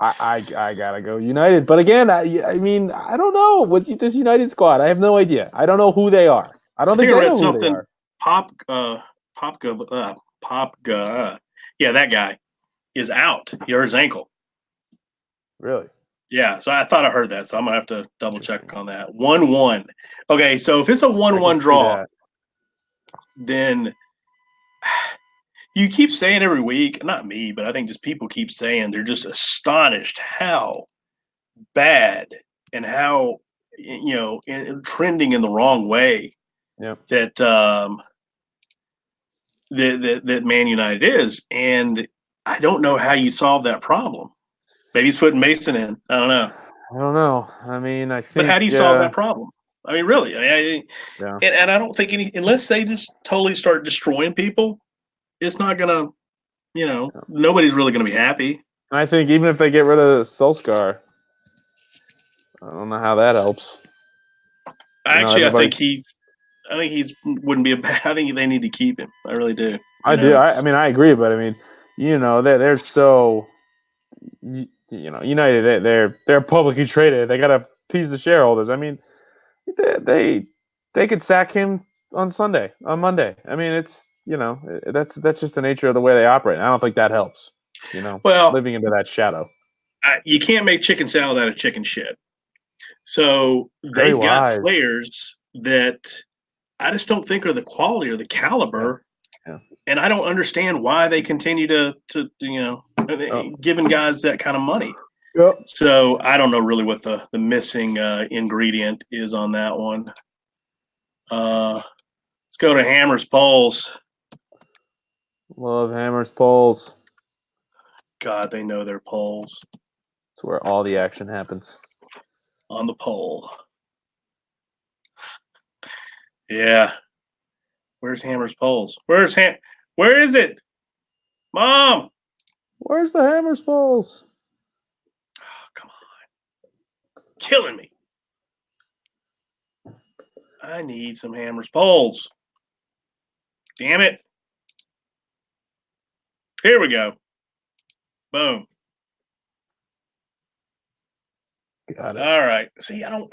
B: I gotta go United, but again, I mean, I don't know what's this United squad. I have no idea. I don't know who they are. I don't
A: I
B: think
A: think I
B: they
A: read
B: know who they
A: something.
B: are.
A: Popga. Yeah, that guy is out. He hurt his ankle.
B: Really?
A: Yeah, so I thought I heard that, so I'm gonna have to double check on that. 1-1. Okay, so if it's a
B: I can
A: 1-1
B: see
A: draw,
B: that.
A: then you keep saying every week, not me, but I think just people keep saying they're just astonished how bad and how trending in the wrong way
B: Yeah.
A: that that Man United is, and I don't know how you solve that problem. Maybe he's putting Mason in. I don't know,
B: I don't know. I mean, I
A: but how do
B: think
A: you solve that problem? I mean, really?
B: yeah.
A: And I don't think unless they just totally start destroying people, it's not gonna. Nobody's really gonna be happy.
B: I think even if they get rid of Solskjaer, I don't know how that helps.
A: Actually,
B: Everybody.
A: I think he's wouldn't be a bad. I think they need to keep him. I really do.
B: I do. I mean, I agree, but I mean, they're so. United. They're publicly traded. They got a piece of shareholders. I mean, they could sack him on Monday. I mean, it's that's just the nature of the way they operate. I don't think that helps.
A: Well,
B: Living into that shadow.
A: you can't make chicken salad out of chicken shit. So
B: Very
A: they've got
B: wise.
A: players that I just don't think are the quality or the
B: Yeah.
A: caliber,
B: Yeah.
A: and I don't understand why they continue to giving guys that kind of money.
B: Yep.
A: So I don't know really what the missing ingredient is on that one. Let's go to Hammers Polls.
B: Love Hammers polls.
A: God, they know their polls.
B: It's where all the action happens.
A: On the poll. Yeah. Where's Hammers Polls? Where is it? Mom!
B: Where's the Hammers polls?
A: Oh, come on. Killing me. I need some Hammers Polls. Damn it. Here we go. Boom.
B: Got it.
A: All right. See, I don't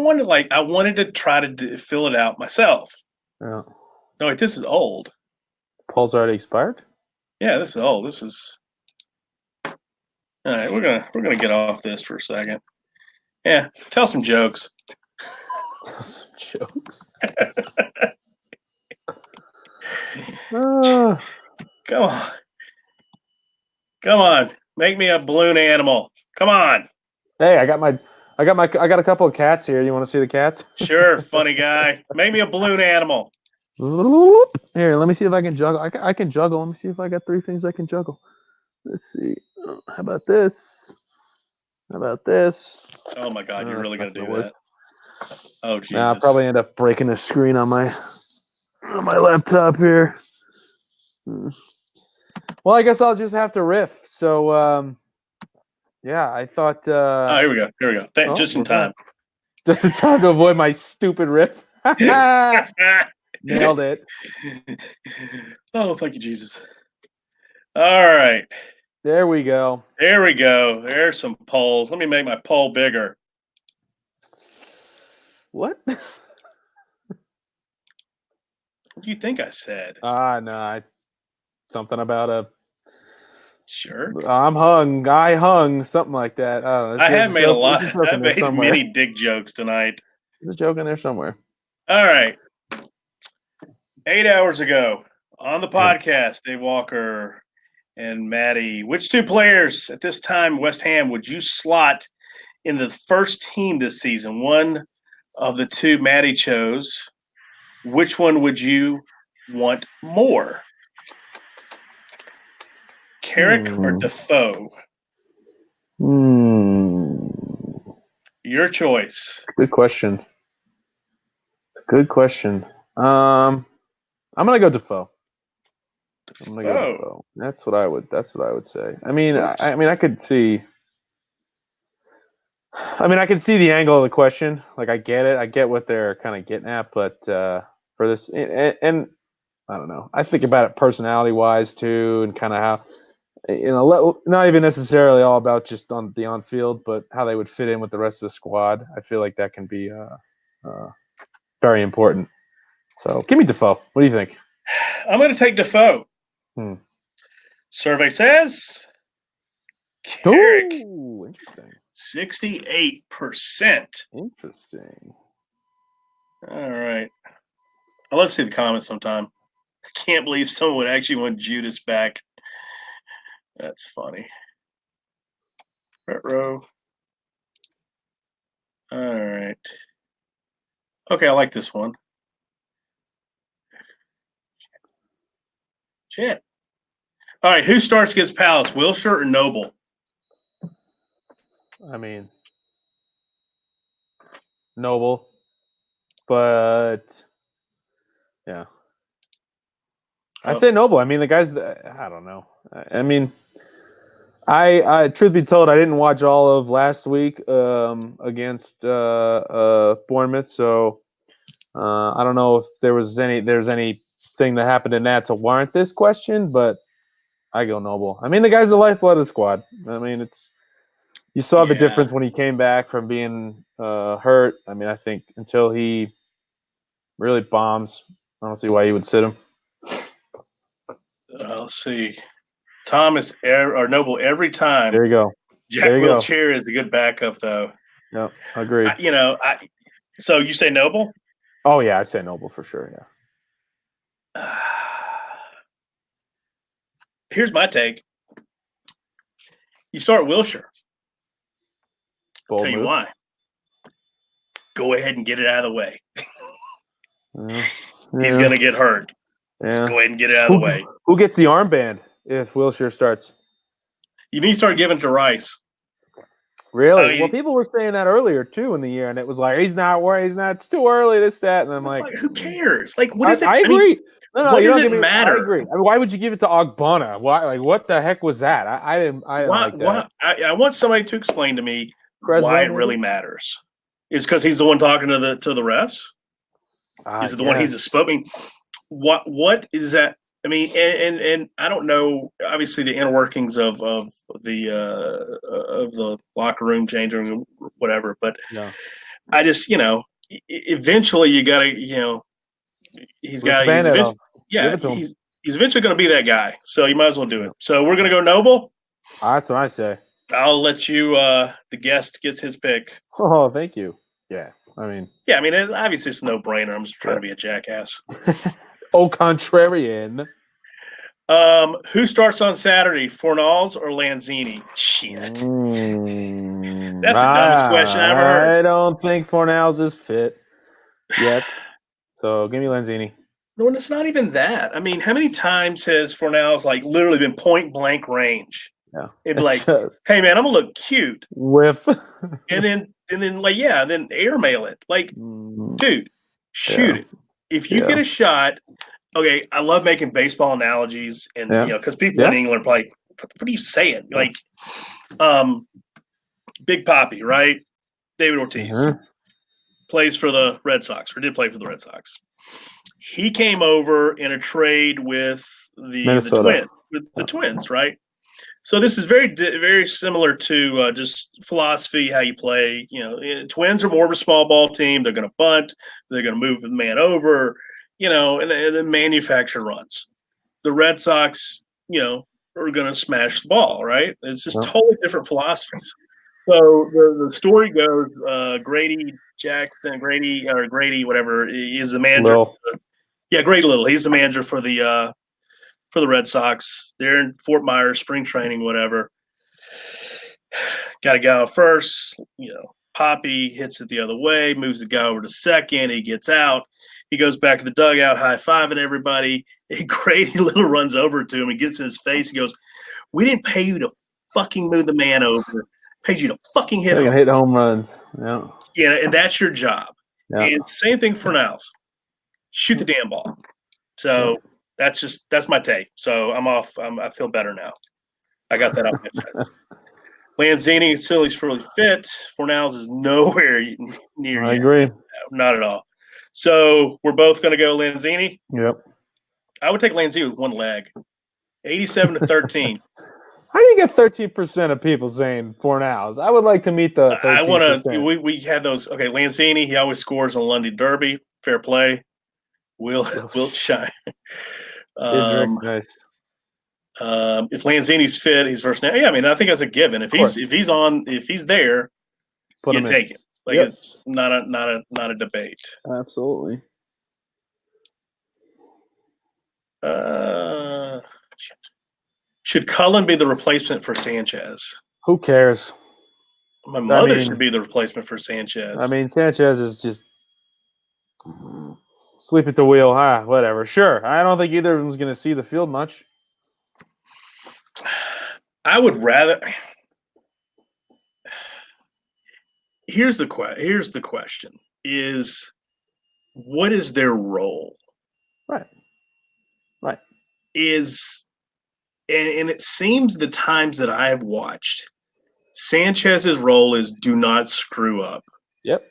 A: want to I wanted to try to fill it out myself.
B: Yeah.
A: No, wait, this is old.
B: Polls already expired?
A: Yeah, this is old. This is all right. We're gonna get off this for a second. Yeah, tell some jokes.
B: Tell some jokes. Uh,
A: Come on. Come on. Make me a balloon animal. Come on.
B: Hey, I got a couple of cats here. You want to see the cats?
A: Sure, funny guy. Make me a balloon animal.
B: Here, let me see if I can juggle. I can juggle. Let me see if I got 3 things I can juggle. Let's see. How about this? How about this?
A: Oh my God, you're really
B: That's
A: gonna
B: not
A: do
B: work.
A: that? Oh Jesus.
B: Now I'll probably end up breaking the screen on my laptop here. Well, I guess I'll just have to riff. So, yeah, I thought.
A: Oh, here we go. Here we go. Just in
B: we're back.
A: time.
B: Just in time to avoid my stupid riff. Nailed it.
A: Oh, thank you, Jesus. All right.
B: There we go.
A: There we go. There's some polls. Let me make my poll bigger.
B: What?
A: What do you think I said?
B: No, something about a.
A: Jerk.
B: I'm hung. I hung. Something like that. I don't know.
A: I have made a lot.
B: There's a joke in
A: I've
B: there
A: made
B: somewhere.
A: many dick jokes tonight.
B: There's a joke in there somewhere.
A: All right. 8 hours ago on the podcast, Dave Walker and Maddie, which two players at this time, West Ham, would you slot in the first team this season? One of the two Maddie chose. Which one would you want more? Carrick or Defoe? Your choice.
B: Good question. Good question. I'm gonna go Defoe. I'm gonna go Defoe. That's what I would say. I mean, I could see. I mean, I can see the angle of the question. Like, I get it. I get what they're kind of getting at. But for this, and I don't know. I think about it personality-wise too, and kind of how, not even necessarily all about just on the on-field, but how they would fit in with the rest of the squad. I feel like that can be very important. So, give me Defoe. What do you think?
A: I'm going to take Defoe. Survey says Carrick.
B: Ooh, interesting.
A: 68%.
B: Interesting.
A: All right. I'd love to see the comments sometime. I can't believe someone would actually want Judas back. That's funny. Front row. All right. Okay, I like this one. Shit. All right, who starts against Palace, Wilshere or Noble?
B: I mean, Noble, but yeah, I'd say Noble. I mean, the guys. I don't know. I mean, I truth be told, I didn't watch all of last week against Bournemouth, so I don't know if there's anything that happened in that to warrant this question, but I go Noble. I mean, the guy's the lifeblood of the squad. I mean, you saw the difference when he came back from being hurt. I mean, I think until he really bombs, I don't see why you would sit him.
A: Let's see. Thomas or Noble every time.
B: There you go.
A: Jack Wilshere is a good backup, though.
B: Yeah, agreed.
A: So you say Noble?
B: Oh, yeah, I say Noble for sure, yeah.
A: Here's my take. You start Wilshere. I'll tell you why. Go ahead and get it out of the way. He's going to get hurt. Yeah. Just go ahead and get it out of the way.
B: Who gets the armband if Wilshere starts?
A: You need to start giving it to Rice.
B: Really? I mean, well, people were saying that earlier too in the year, and it was like he's not worried. He's not. It's too early. This, that, and I'm like,
A: who cares? Like, what is it?
B: I agree. No,
A: what does it matter?
B: I agree. I mean, why would you give it to Ogbonna? Why? Like, what the heck was that? I didn't like that.
A: I want somebody to explain to me why it really matters. Is because he's the one talking to the refs? Is it the one he's a spoken? What is that? I mean, and I don't know. Obviously, the inner workings of the locker room, changing room, whatever. But I just, eventually you got to, he's eventually going to be that guy. So you might as well do it. So we're going to go Noble.
B: That's what I say.
A: I'll let you. The guest gets his pick.
B: Oh, thank you. Yeah, I mean,
A: obviously it's a no-brainer. I'm just trying to be a jackass.
B: Au contrarian.
A: Who starts on Saturday, Fornals or Lanzini? Shit. That's the dumbest question I ever heard.
B: I don't think Fornals is fit yet. So give me Lanzini.
A: No, it's not even that. I mean, how many times has Fornals literally been point blank range?
B: Yeah.
A: It'd be like, hey man, I'm gonna look cute.
B: Whiff.
A: and then then airmail it. Like, dude, shoot it. If you get a shot. Okay, I love making baseball analogies, and because people in England are probably, what are you saying? Like, Big Papi, right? David Ortiz plays for the Red Sox, or did play for the Red Sox. He came over in a trade with the Twins, right? So this is very similar to just philosophy, how you play. Twins are more of a small ball team. They're going to bunt. They're going to move the man over. And then manufacture runs. The Red Sox, are going to smash the ball. Right? It's just totally different philosophies. So the story goes, Grady Jackson, Grady, whatever, is the manager.
B: Little.
A: Yeah, Grady Little. He's the manager for the Red Sox. They're in Fort Myers, spring training, whatever. Got a guy out first. Poppy hits it the other way, moves the guy over to second. He gets out. He goes back to the dugout, high-fiving everybody. And Grady Little runs over to him and gets in his face. He goes, "We didn't pay you to fucking move the man over. Paid you to fucking hit
B: home runs." Yeah.
A: Yeah, and that's your job.
B: Yeah.
A: And same thing for Niles. Shoot the damn ball. So that's my take. So I'm off. I feel better now. I got that out my chest. Lanzini is still really fit. Fornals is nowhere near.
B: I agree.
A: No, not at all. So we're both going to go Lanzini.
B: Yep.
A: I would take Lanzini with one leg. 87-13.
B: How do you get 13% of people saying Fornals? I would like to meet the 13%.
A: I want to. We had those. Okay, Lanzini. He always scores on London Derby. Fair play. Will shine.
B: Nice.
A: If Lanzini's fit, he's first now. Yeah, I mean, I think that's a given. If he's there, you take it. Like it's not a debate.
B: Absolutely.
A: Should Cullen be the replacement for Sanchez?
B: Who cares?
A: My mother should be the replacement for Sanchez.
B: I mean, Sanchez is just sleep at the wheel. Whatever. Sure. I don't think either of them is going to see the field much.
A: I would rather. Here's the question: is what is their role?
B: Right.
A: And it seems the times that I have watched, Sanchez's role is do not screw up.
B: Yep.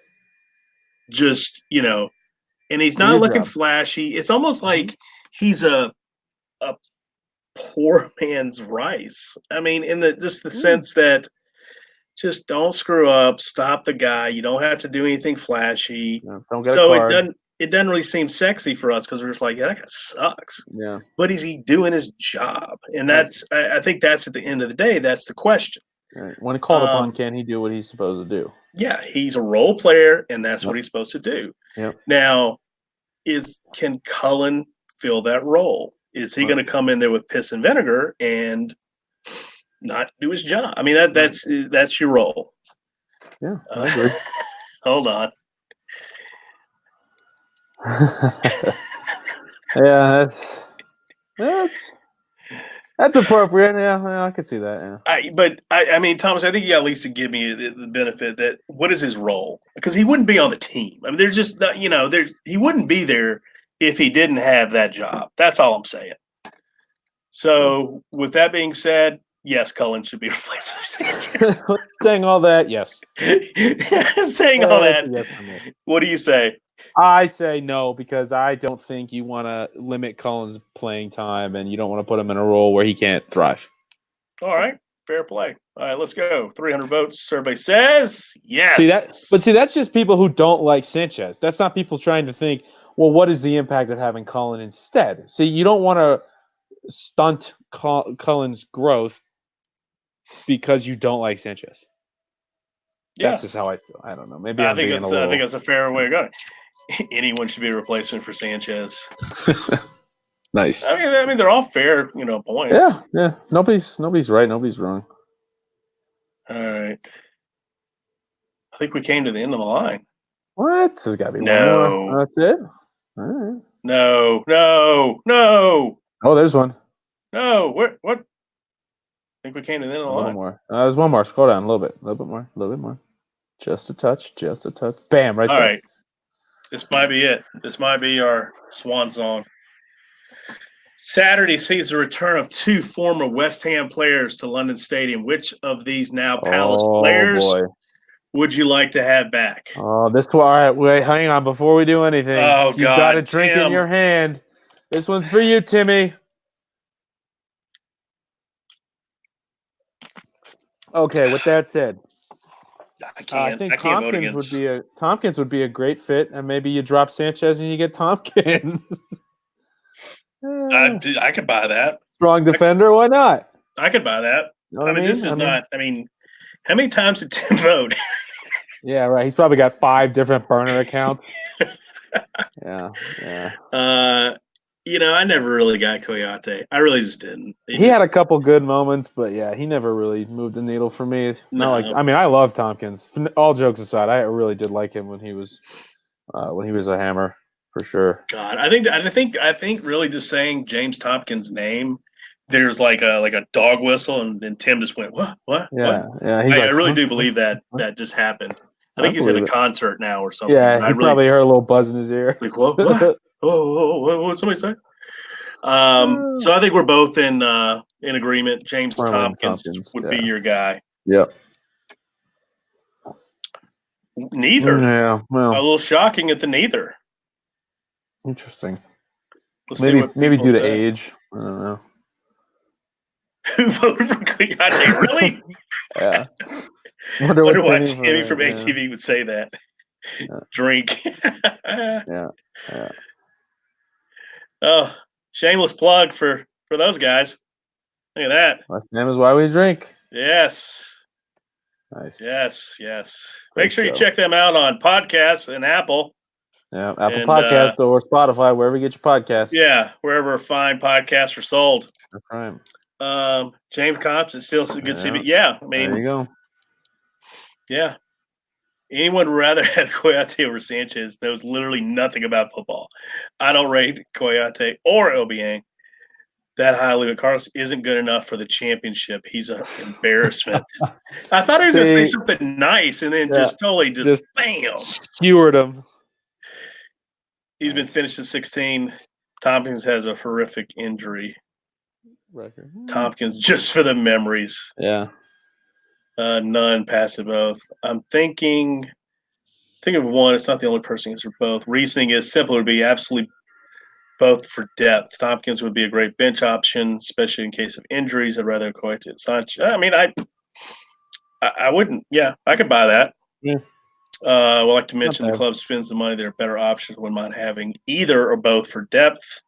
A: Just, and he's not looking flashy. It's almost like he's a poor man's Rice. I mean, in the sense that just don't screw up, stop the guy. You don't have to do anything flashy.
B: Don't get a card.
A: It doesn't really seem sexy for us because we're just like, yeah, that guy sucks.
B: Yeah.
A: But is he doing his job? And I think that's at the end of the day, that's the question.
B: Right. When called upon, can he do what he's supposed to do?
A: Yeah, he's a role player, and that's what he's supposed to do.
B: Yep.
A: Now, can Cullen fill that role? Is he going to come in there with piss and vinegar and not do his job? I mean, that's your role.
B: Yeah, I agree.
A: Hold on.
B: Yeah, that's appropriate. Yeah, I can see that. Yeah.
A: I mean, Thomas, I think you got at least to give me the benefit that what is his role? Because he wouldn't be on the team. I mean, there's just he wouldn't be there if he didn't have that job. That's all I'm saying. So, with that being said, yes, Cullen should be replaced with Sanchez.
B: Saying all that, yes.
A: Saying all that, yes, what do you say?
B: I say no because I don't think you want to limit Cullen's playing time and you don't want to put him in a role where he can't thrive.
A: All right. Fair play. All right, let's go. 300 votes. Survey says yes.
B: See, that's just people who don't like Sanchez. That's not people trying to think, well, what is the impact of having Cullen instead? See, you don't want to stunt Cullen's growth because you don't like Sanchez. That's just how I feel. I don't know. Maybe I think
A: that's a fair way of going. Anyone should be a replacement for Sanchez.
B: Nice.
A: I mean, they're all fair, points.
B: Yeah. Nobody's right. Nobody's wrong.
A: All right. I think we came to the end of the line.
B: What? There's got to be one more. That's it? All right.
A: No.
B: Oh, there's one.
A: No. What? I think we came to the end of the line.
B: More. There's one more. Scroll down a little bit more. Just a touch. Bam, right there.
A: All right. This might be it. This might be our swan song. Saturday sees the return of two former West Ham players to London Stadium. Which of these now Palace players would you like to have back?
B: Oh, all right. Wait, hang on. Before we do anything, you've got a drink in your hand. This one's for you, Timmy. Okay, with that said, I
A: I
B: think
A: can't vote
B: Tompkins would be a great fit, and maybe you drop Sanchez and you get Tompkins.
A: I could buy that.
B: Strong defender, why not?
A: I could buy that.
B: You know what I mean?
A: This is not. How many times did Tim vote?
B: Yeah, right. He's probably got 5 different burner accounts. Yeah.
A: I never really got Coyote. I really just didn't.
B: He had a couple good moments, but yeah, he never really moved the needle for me.
A: No.
B: I love Tompkins. All jokes aside, I really did like him when he was a hammer for sure.
A: God, I think really just saying James Tompkins' name, there's like a dog whistle, and Tim just went what?
B: Yeah. He's
A: I
B: like,
A: really
B: huh?
A: do believe that
B: Huh?
A: that just happened. I
B: I
A: think he's in
B: believe
A: a
B: it.
A: concert now or something.
B: Yeah, he probably heard a little buzz in his ear.
A: Like what? What did somebody say? So I think we're both in agreement. James Tompkins would be your guy.
B: Yep.
A: Neither.
B: Yeah. Well,
A: A little shocking at the neither.
B: interesting.
A: Let's see what
B: Maybe due to
A: say.
B: age. I don't know.
A: Who voted for Coyote? Really?
B: Yeah.
A: Wonder why Timmy from ATV would say that.
B: Yeah.
A: Drink.
B: Yeah.
A: Oh, shameless plug for those guys. Look at that.
B: Last name is why we drink.
A: Yes.
B: Nice.
A: Yes.
B: Great
A: Make sure you
B: show.
A: check them out on podcasts and Apple.
B: Yeah, Apple Podcasts or Spotify, wherever you get your podcasts.
A: Yeah, wherever fine podcasts are sold.
B: That's right.
A: James Cops is still a good CB. Yeah,
B: there you go.
A: Yeah. Anyone would rather have Coyote over Sanchez knows literally nothing about football. I don't rate Coyote or Obiang that highly, but Carlos isn't good enough for the championship. He's an embarrassment. I thought he was going to say something nice, and then just bam,
B: skewered him.
A: He's been finished at 16. Tompkins has a horrific injury
B: record.
A: Tompkins just for the memories.
B: Yeah.
A: None passive both. I'm thinking of one. It's not the only person who's for both. Reasoning is simple. It would be absolutely both for depth. Tompkins would be a great bench option, especially in case of injuries. I'd rather Coyote Sanchez. I wouldn't. Yeah, I could buy that.
B: Yeah.
A: I'd like to mention the club spends the money. There are better options. Wouldn't mind having either or both for depth.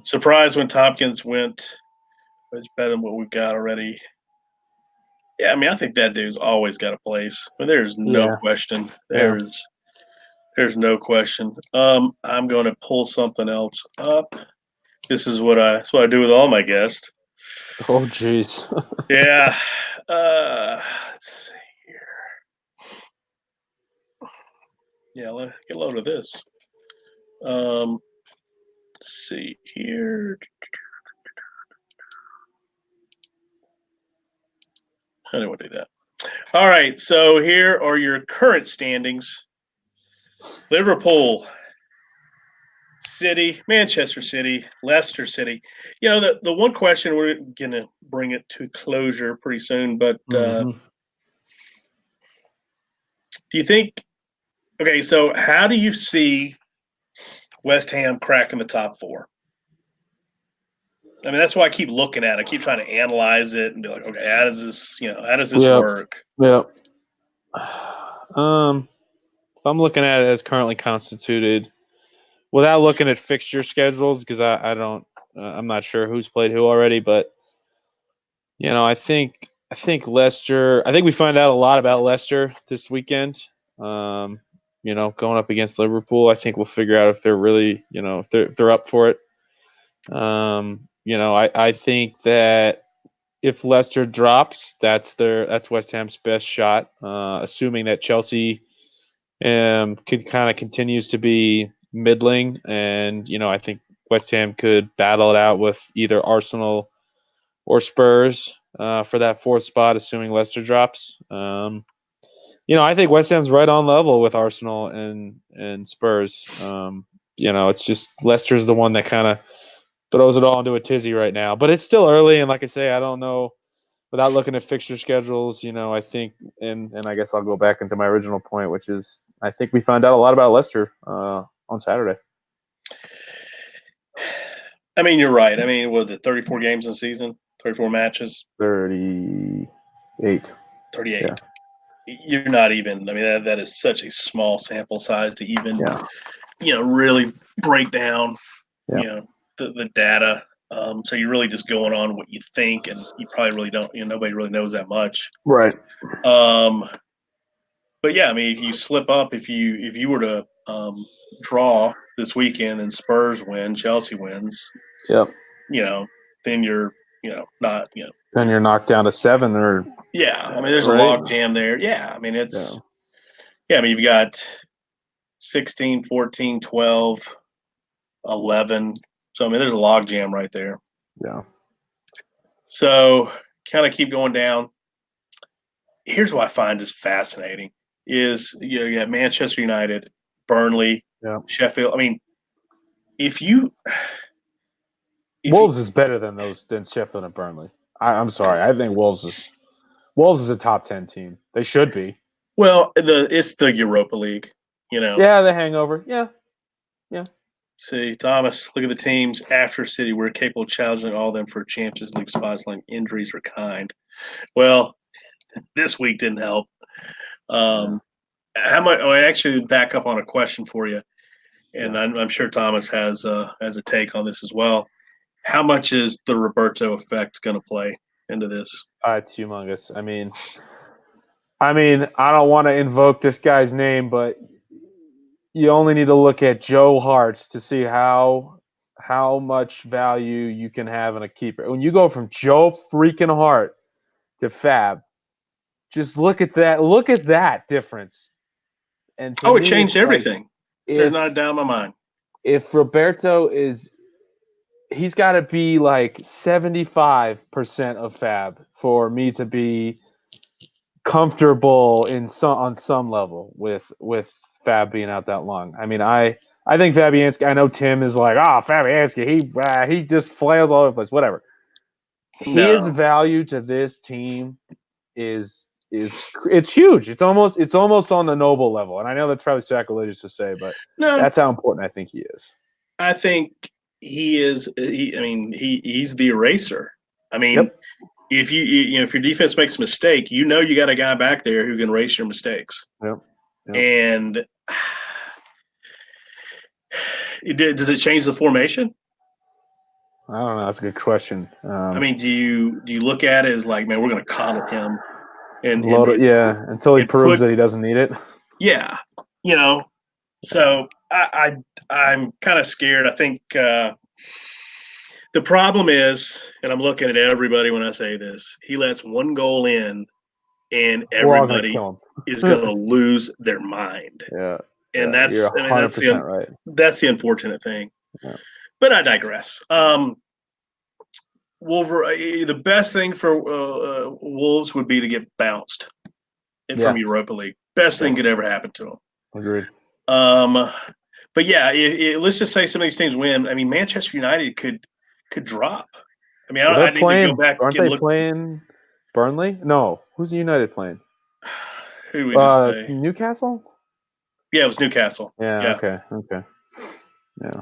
A: Surprised when Tompkins went. It's better than what we've got already. Yeah, I think that dude's always got a place. But there's no question. There's no question. I'm going to pull something else up. This is what I do with all my guests.
B: Oh, jeez.
A: Yeah. Let's see here. Yeah, let's get a load of this. Let's see here. I don't want to do that. All right, so here are your current standings. Liverpool, City, Manchester City, Leicester City. The one question, we're going to bring it to closure pretty soon, but do you think – okay, so how do you see West Ham cracking the top 4? That's why I keep looking at it. I keep trying to analyze it and be like, okay, how does this work?
B: Yeah. If I'm looking at it as currently constituted, without looking at fixture schedules, because I'm not sure who's played who already, but I think Leicester. I think we find out a lot about Leicester this weekend. Going up against Liverpool, I think we'll figure out if they're really, if they're up for it. I think that if Leicester drops, that's West Ham's best shot. Assuming that Chelsea kind of continues to be middling, and I think West Ham could battle it out with either Arsenal or Spurs for that 4th spot, assuming Leicester drops. I think West Ham's right on level with Arsenal and Spurs. It's just Leicester's the one that kind of throws it all into a tizzy right now. But it's still early, and like I say, I don't know. Without looking at fixture schedules, I think, and I guess I'll go back into my original point, which is I think we find out a lot about Leicester on Saturday.
A: You're right. Was it 34 games in the season? 34 matches?
B: 38.
A: 38.
B: Yeah.
A: You're not even. I mean, that is such a small sample size to even,
B: Yeah.
A: really break down,
B: Yeah.
A: The data. So you're really just going on what you think, and you probably really don't. Nobody really knows that much.
B: Right.
A: But yeah, I mean, if you slip up, if you were to draw this weekend and Spurs win, Chelsea wins,
B: Yep.
A: Then you're not
B: Then you're knocked down to 7 or
A: yeah. I mean, there's a
B: right.
A: log jam there. Yeah, I mean I mean you've got 16, 14, 12, 11. So I mean, there's a log jam right there.
B: Yeah.
A: So kind of keep going down. Here's what I find just fascinating is you got Manchester United, Burnley, Sheffield. I mean, if
B: Wolves is better than Sheffield and Burnley. I'm sorry. I think Wolves is a top 10 team. They should be.
A: Well, it's the Europa League,
B: Yeah, the hangover. Yeah.
A: See, Thomas, look at the teams after City. We're capable of challenging all of them for Champions League spots like injuries are kind. Well, this week didn't help. How much? Oh, I actually back up on a question for you, and I'm sure Thomas has a take on this as well. How much is the Roberto effect going to play into this?
B: It's humongous. I mean, I don't want to invoke this guy's name, but you only need to look at Joe Hart's to see how much value you can have in a keeper. When you go from Joe freaking Hart to Fab, just look at that. Look at that difference. And to
A: it
B: me,
A: changed everything. There's
B: If,
A: not a doubt in my mind.
B: If Roberto he's got to be like 75% of Fab for me to be comfortable on some level with Fab being out that long. I mean, I think Fabianski. I know Tim is like, Fabianski. He just flails all over the place. Whatever. His value to this team is it's huge. It's almost on the Noble level. And I know that's probably sacrilegious to say, but that's how important I think he is.
A: I think he is. He's the eraser. I mean, if if your defense makes a mistake, you got a guy back there who can erase your mistakes.
B: Yep.
A: And does it change the formation?
B: I don't know. That's a good question.
A: I mean, do you look at it as like, man, we're going to coddle him and
B: until he proves that he doesn't need it.
A: Yeah, So I'm kind of scared. I think the problem is, and I'm looking at everybody when I say this, he lets one goal in, and everybody is going to lose their mind.
B: Yeah,
A: and
B: you're 100% right.
A: That's the unfortunate thing.
B: Yeah.
A: But I digress. The best thing for Wolves would be to get bounced from Europa League. Best thing could ever happen to them.
B: Agreed.
A: But yeah, let's just say some of these teams win. I mean, Manchester United could drop. I mean, I need to go back.
B: Aren't they playing Burnley? No, who's the United playing?
A: Who did we just say?
B: Newcastle.
A: Yeah, it was Newcastle.
B: Yeah. Okay. Yeah.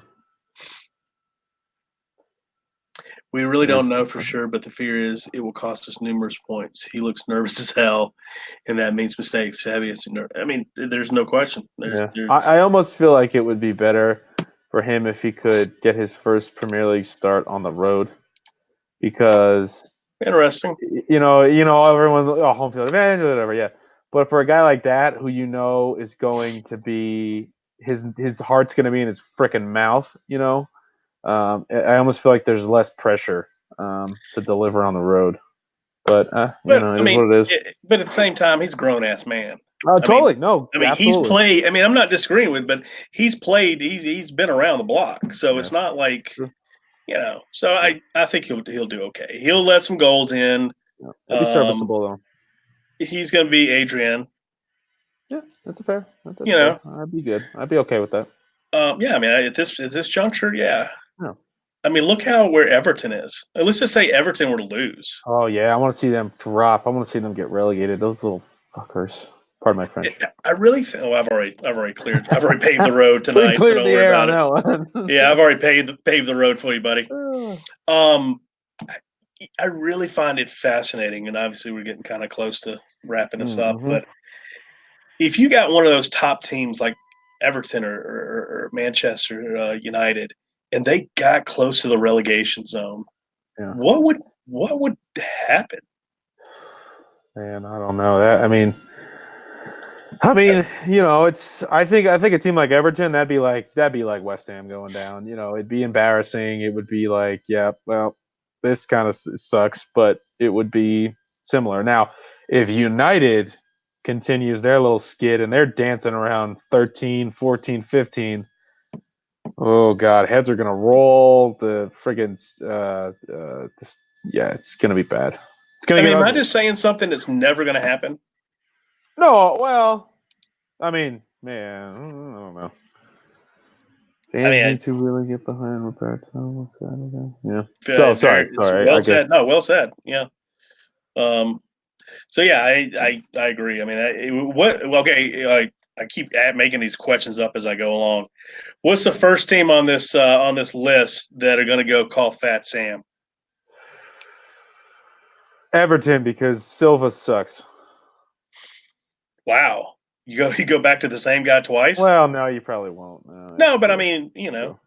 A: We really don't know for sure, but the fear is it will cost us numerous points. He looks nervous as hell, and that means mistakes. I mean, there's no question.
B: I almost feel like it would be better for him if he could get his first Premier League start on the road, because
A: interesting.
B: Everyone home field advantage or whatever. Yeah, but for a guy like that who is going to be his heart's going to be in his freaking mouth, I almost feel like there's less pressure to deliver on the road. But it is what it is.
A: But at the same time, he's a grown-ass man.
B: Totally.
A: He's played. I mean, I'm not disagreeing with, but he's played. He's been around the block, so it's not like So I think he'll do okay. He'll let some goals in.
B: He'll be serviceable though.
A: He's going to be Adrian.
B: Yeah, that's fair. Fair. I'd be good. I'd be okay with that.
A: Yeah, I mean, at this juncture, yeah. I mean, look where Everton is. Let's just say Everton were to lose.
B: Oh yeah, I want to see them drop. I want to see them get relegated. Those little fuckers. Pardon my French.
A: I really think. I've already cleared. I've already paved the road tonight.
B: We cleared the air on that one.
A: Yeah, I've already paved the road for you, buddy. I really find it fascinating, and obviously we're getting kind of close to wrapping this up.
B: Mm-hmm.
A: But if you got one of those top teams like Everton or Manchester United, and they got close to the relegation zone,
B: Yeah.
A: what would happen?
B: Man, I don't know that. It's. I think a team like Everton, that'd be like West Ham going down. It'd be embarrassing. It would be like, yeah, well, this kind of sucks, but it would be similar. Now, if United continues their little skid and they're dancing around 13, 14, 15, oh God, heads are gonna roll. The friggin' yeah, it's gonna be bad. It's gonna
A: I
B: get
A: mean, am I
B: ugly.
A: just saying something that's never going to happen?
B: No, well, man, I don't know.
A: I
B: Fans
A: mean,
B: need to really get behind Roberto. What's that again? Yeah. So
A: very it's
B: sorry.
A: well
B: I get.
A: said. No, well said. Yeah. Um, so yeah, I agree. I mean, I keep making these questions up as I go along. What's the first team on this list that are going to go call Fat Sam?
B: Everton because Silva sucks.
A: Wow, you go back to the same guy twice?
B: Well, no, you probably won't. No,
A: No,
B: that's
A: but I
B: true.
A: mean,
B: True.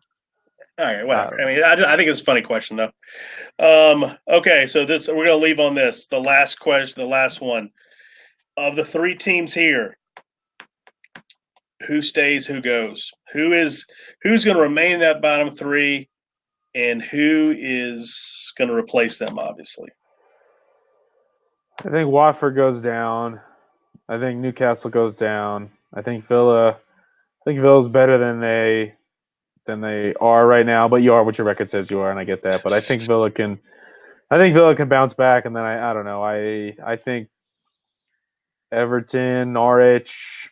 A: all right,
B: I
A: whatever.
B: don't
A: I
B: know.
A: mean, I think it's a funny question though. Okay, so this we're gonna leave on this. The last question, the last one of the three teams here. Who stays? Who goes? Who's going to remain in that bottom three, and who is going to replace them? Obviously,
B: I think Watford goes down. I think Newcastle goes down. I think Villa. I think Villa's better than they are right now. But you are what your record says you are, and I get that. But I think Villa can. I think Villa can bounce back, and then I don't know. I think Everton, Norwich.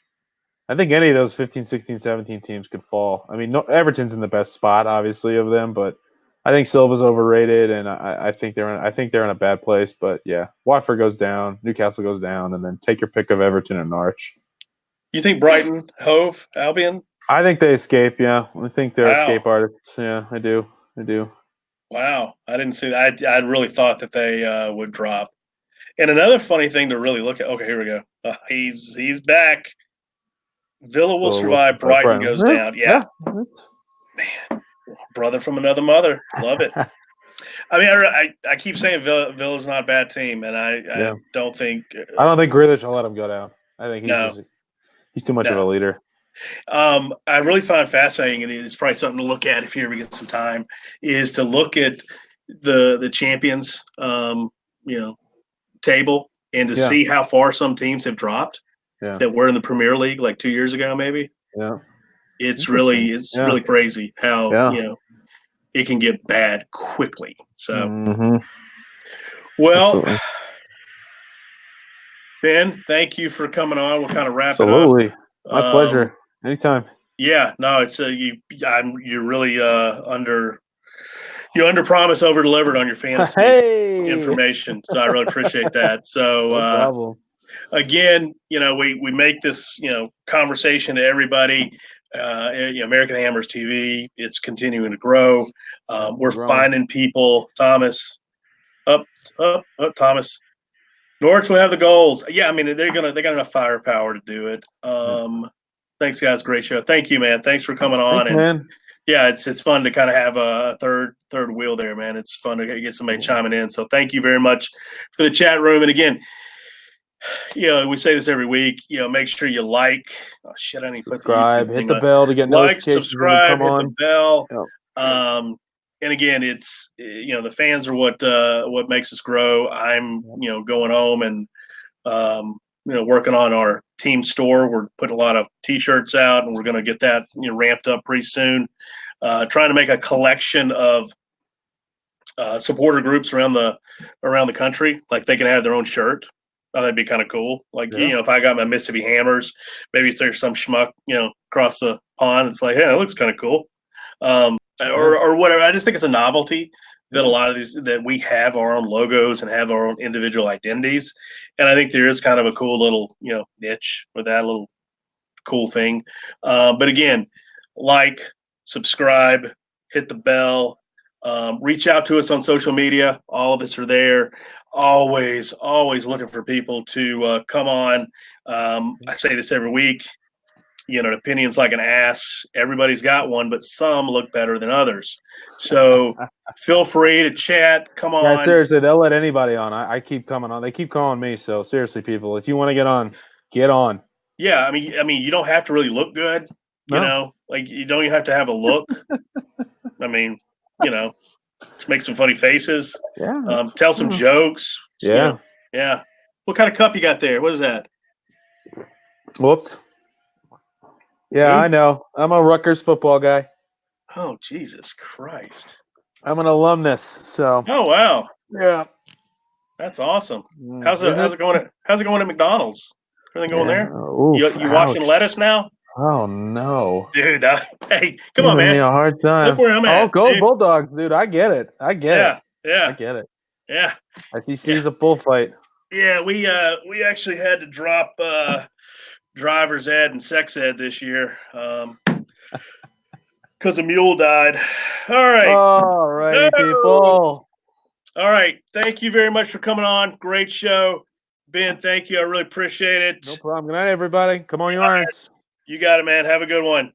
B: I think any of those 15, 16, 17 teams could fall. I mean, no, Everton's in the best spot, obviously, of them, but I think Silva's overrated, and I think they're in a bad place. But yeah, Watford goes down, Newcastle goes down, and then take your pick of Everton and Norwich.
A: you think Brighton, Hove, Albion?
B: I think they escape. Yeah, I think they're escape
A: Wow,
B: artists. Yeah, I do. I do.
A: wow! I didn't see that. I really thought that they would drop. And another funny thing to really look at. Okay, here we go. He's back. Villa will
B: Villa will
A: survive.
B: survive
A: Brighton
B: Brighton.
A: goes down. Yeah,
B: Yeah.
A: brother from another mother. Love it. I mean, I keep saying Villa's not a bad team, and I
B: Yeah.
A: don't think
B: I don't think Grealish will let him go down. I think
A: no,
B: he's too much of a
A: no.
B: leader.
A: I really find fascinating, and it's probably something to look at if you ever get some time, is to look at the champions, table, and to
B: Yeah.
A: see how far some teams have dropped
B: Yeah.
A: that were in the Premier League like 2 years ago, maybe.
B: Yeah.
A: It's
B: Interesting.
A: really
B: Yeah.
A: crazy how
B: Yeah.
A: it can get bad quickly. So,
B: Mm-hmm.
A: well,
B: Absolutely.
A: Ben, thank you for coming on. We'll kind of wrap it up.
B: Absolutely. My
A: Um,
B: pleasure. Anytime.
A: yeah, no, it's you're really you under promise, over delivered on your fantasy
B: Hey,
A: information. So I really appreciate that. So
B: no problem.
A: again, we make this conversation to everybody. American Hammers TV. It's continuing to grow. We're
B: Growing.
A: finding people. Thomas, up, Thomas. Norwich will have the goals. Yeah, I mean they got enough firepower to do it.
B: Yeah.
A: Thanks, guys. Great show. Thank you, man. Thanks for coming on.
B: Thanks,
A: And
B: man.
A: yeah, it's fun to kind of have a third wheel there, man. It's fun to get somebody chiming in. So thank you very much for the chat room. And again, we say this every week. Make sure you like. Oh shit, I didn't put the YouTube
B: Subscribe. Hit
A: thing
B: the
A: on.
B: bell to get
A: Like,
B: notifications when we
A: subscribe,
B: come
A: hit the
B: on.
A: bell.
B: Yep.
A: And again, it's the fans are what makes us grow. I'm going home and working on our team store. We're putting a lot of T-shirts out, and we're going to get that ramped up pretty soon. Trying to make a collection of supporter groups around the country, like they can have their own shirt. That'd be kind of cool. Like
B: Yeah.
A: if I got my Mississippi Hammers, maybe if there's some schmuck across the pond, it's like, hey, it looks kind of cool, or whatever. I just think it's a novelty that a lot of these that we have our own logos and have our own individual identities, and I think there is kind of a cool little niche with that little cool thing. But again, like, subscribe, hit the bell. Reach out to us on social media. All of us are there. Always looking for people to come on. I say this every week. An opinion's like an ass. Everybody's got one, but some look better than others. So feel free to chat. Come
B: Yeah,
A: on.
B: seriously, they'll let anybody on. I keep coming on. They keep calling me. So seriously, people, if you want to get on, get on.
A: Yeah, I mean, you don't have to really look good.
B: No.
A: Like you don't even have to have a look. I mean, just make some funny faces.
B: Yeah.
A: Tell some jokes.
B: Yeah.
A: Yeah. What kind of cup you got there? What is that?
B: Whoops. Yeah,
A: Who?
B: I know. I'm a Rutgers football guy.
A: Oh, Jesus Christ.
B: I'm an alumnus. So.
A: Oh, wow.
B: Yeah.
A: That's awesome. How's
B: Is
A: it going? How's it going at McDonald's? Everything going there?
B: Oof,
A: You washing lettuce now?
B: Oh no,
A: Dude, hey, come on,
B: giving me
A: man.
B: a hard time.
A: Look where I'm at.
B: Oh, go
A: dude.
B: Bulldogs, dude! I get it. I get it.
A: Yeah.
B: SEC's a bullfight.
A: Yeah, we actually had to drop driver's ed and sex ed this year because a mule died. All right.
B: All righty, people.
A: All right. Thank you very much for coming on. Great show. Ben, thank you. I really appreciate it.
B: No problem. Good night, everybody. Come on, Yarns.
A: You got it, man. Have a good one.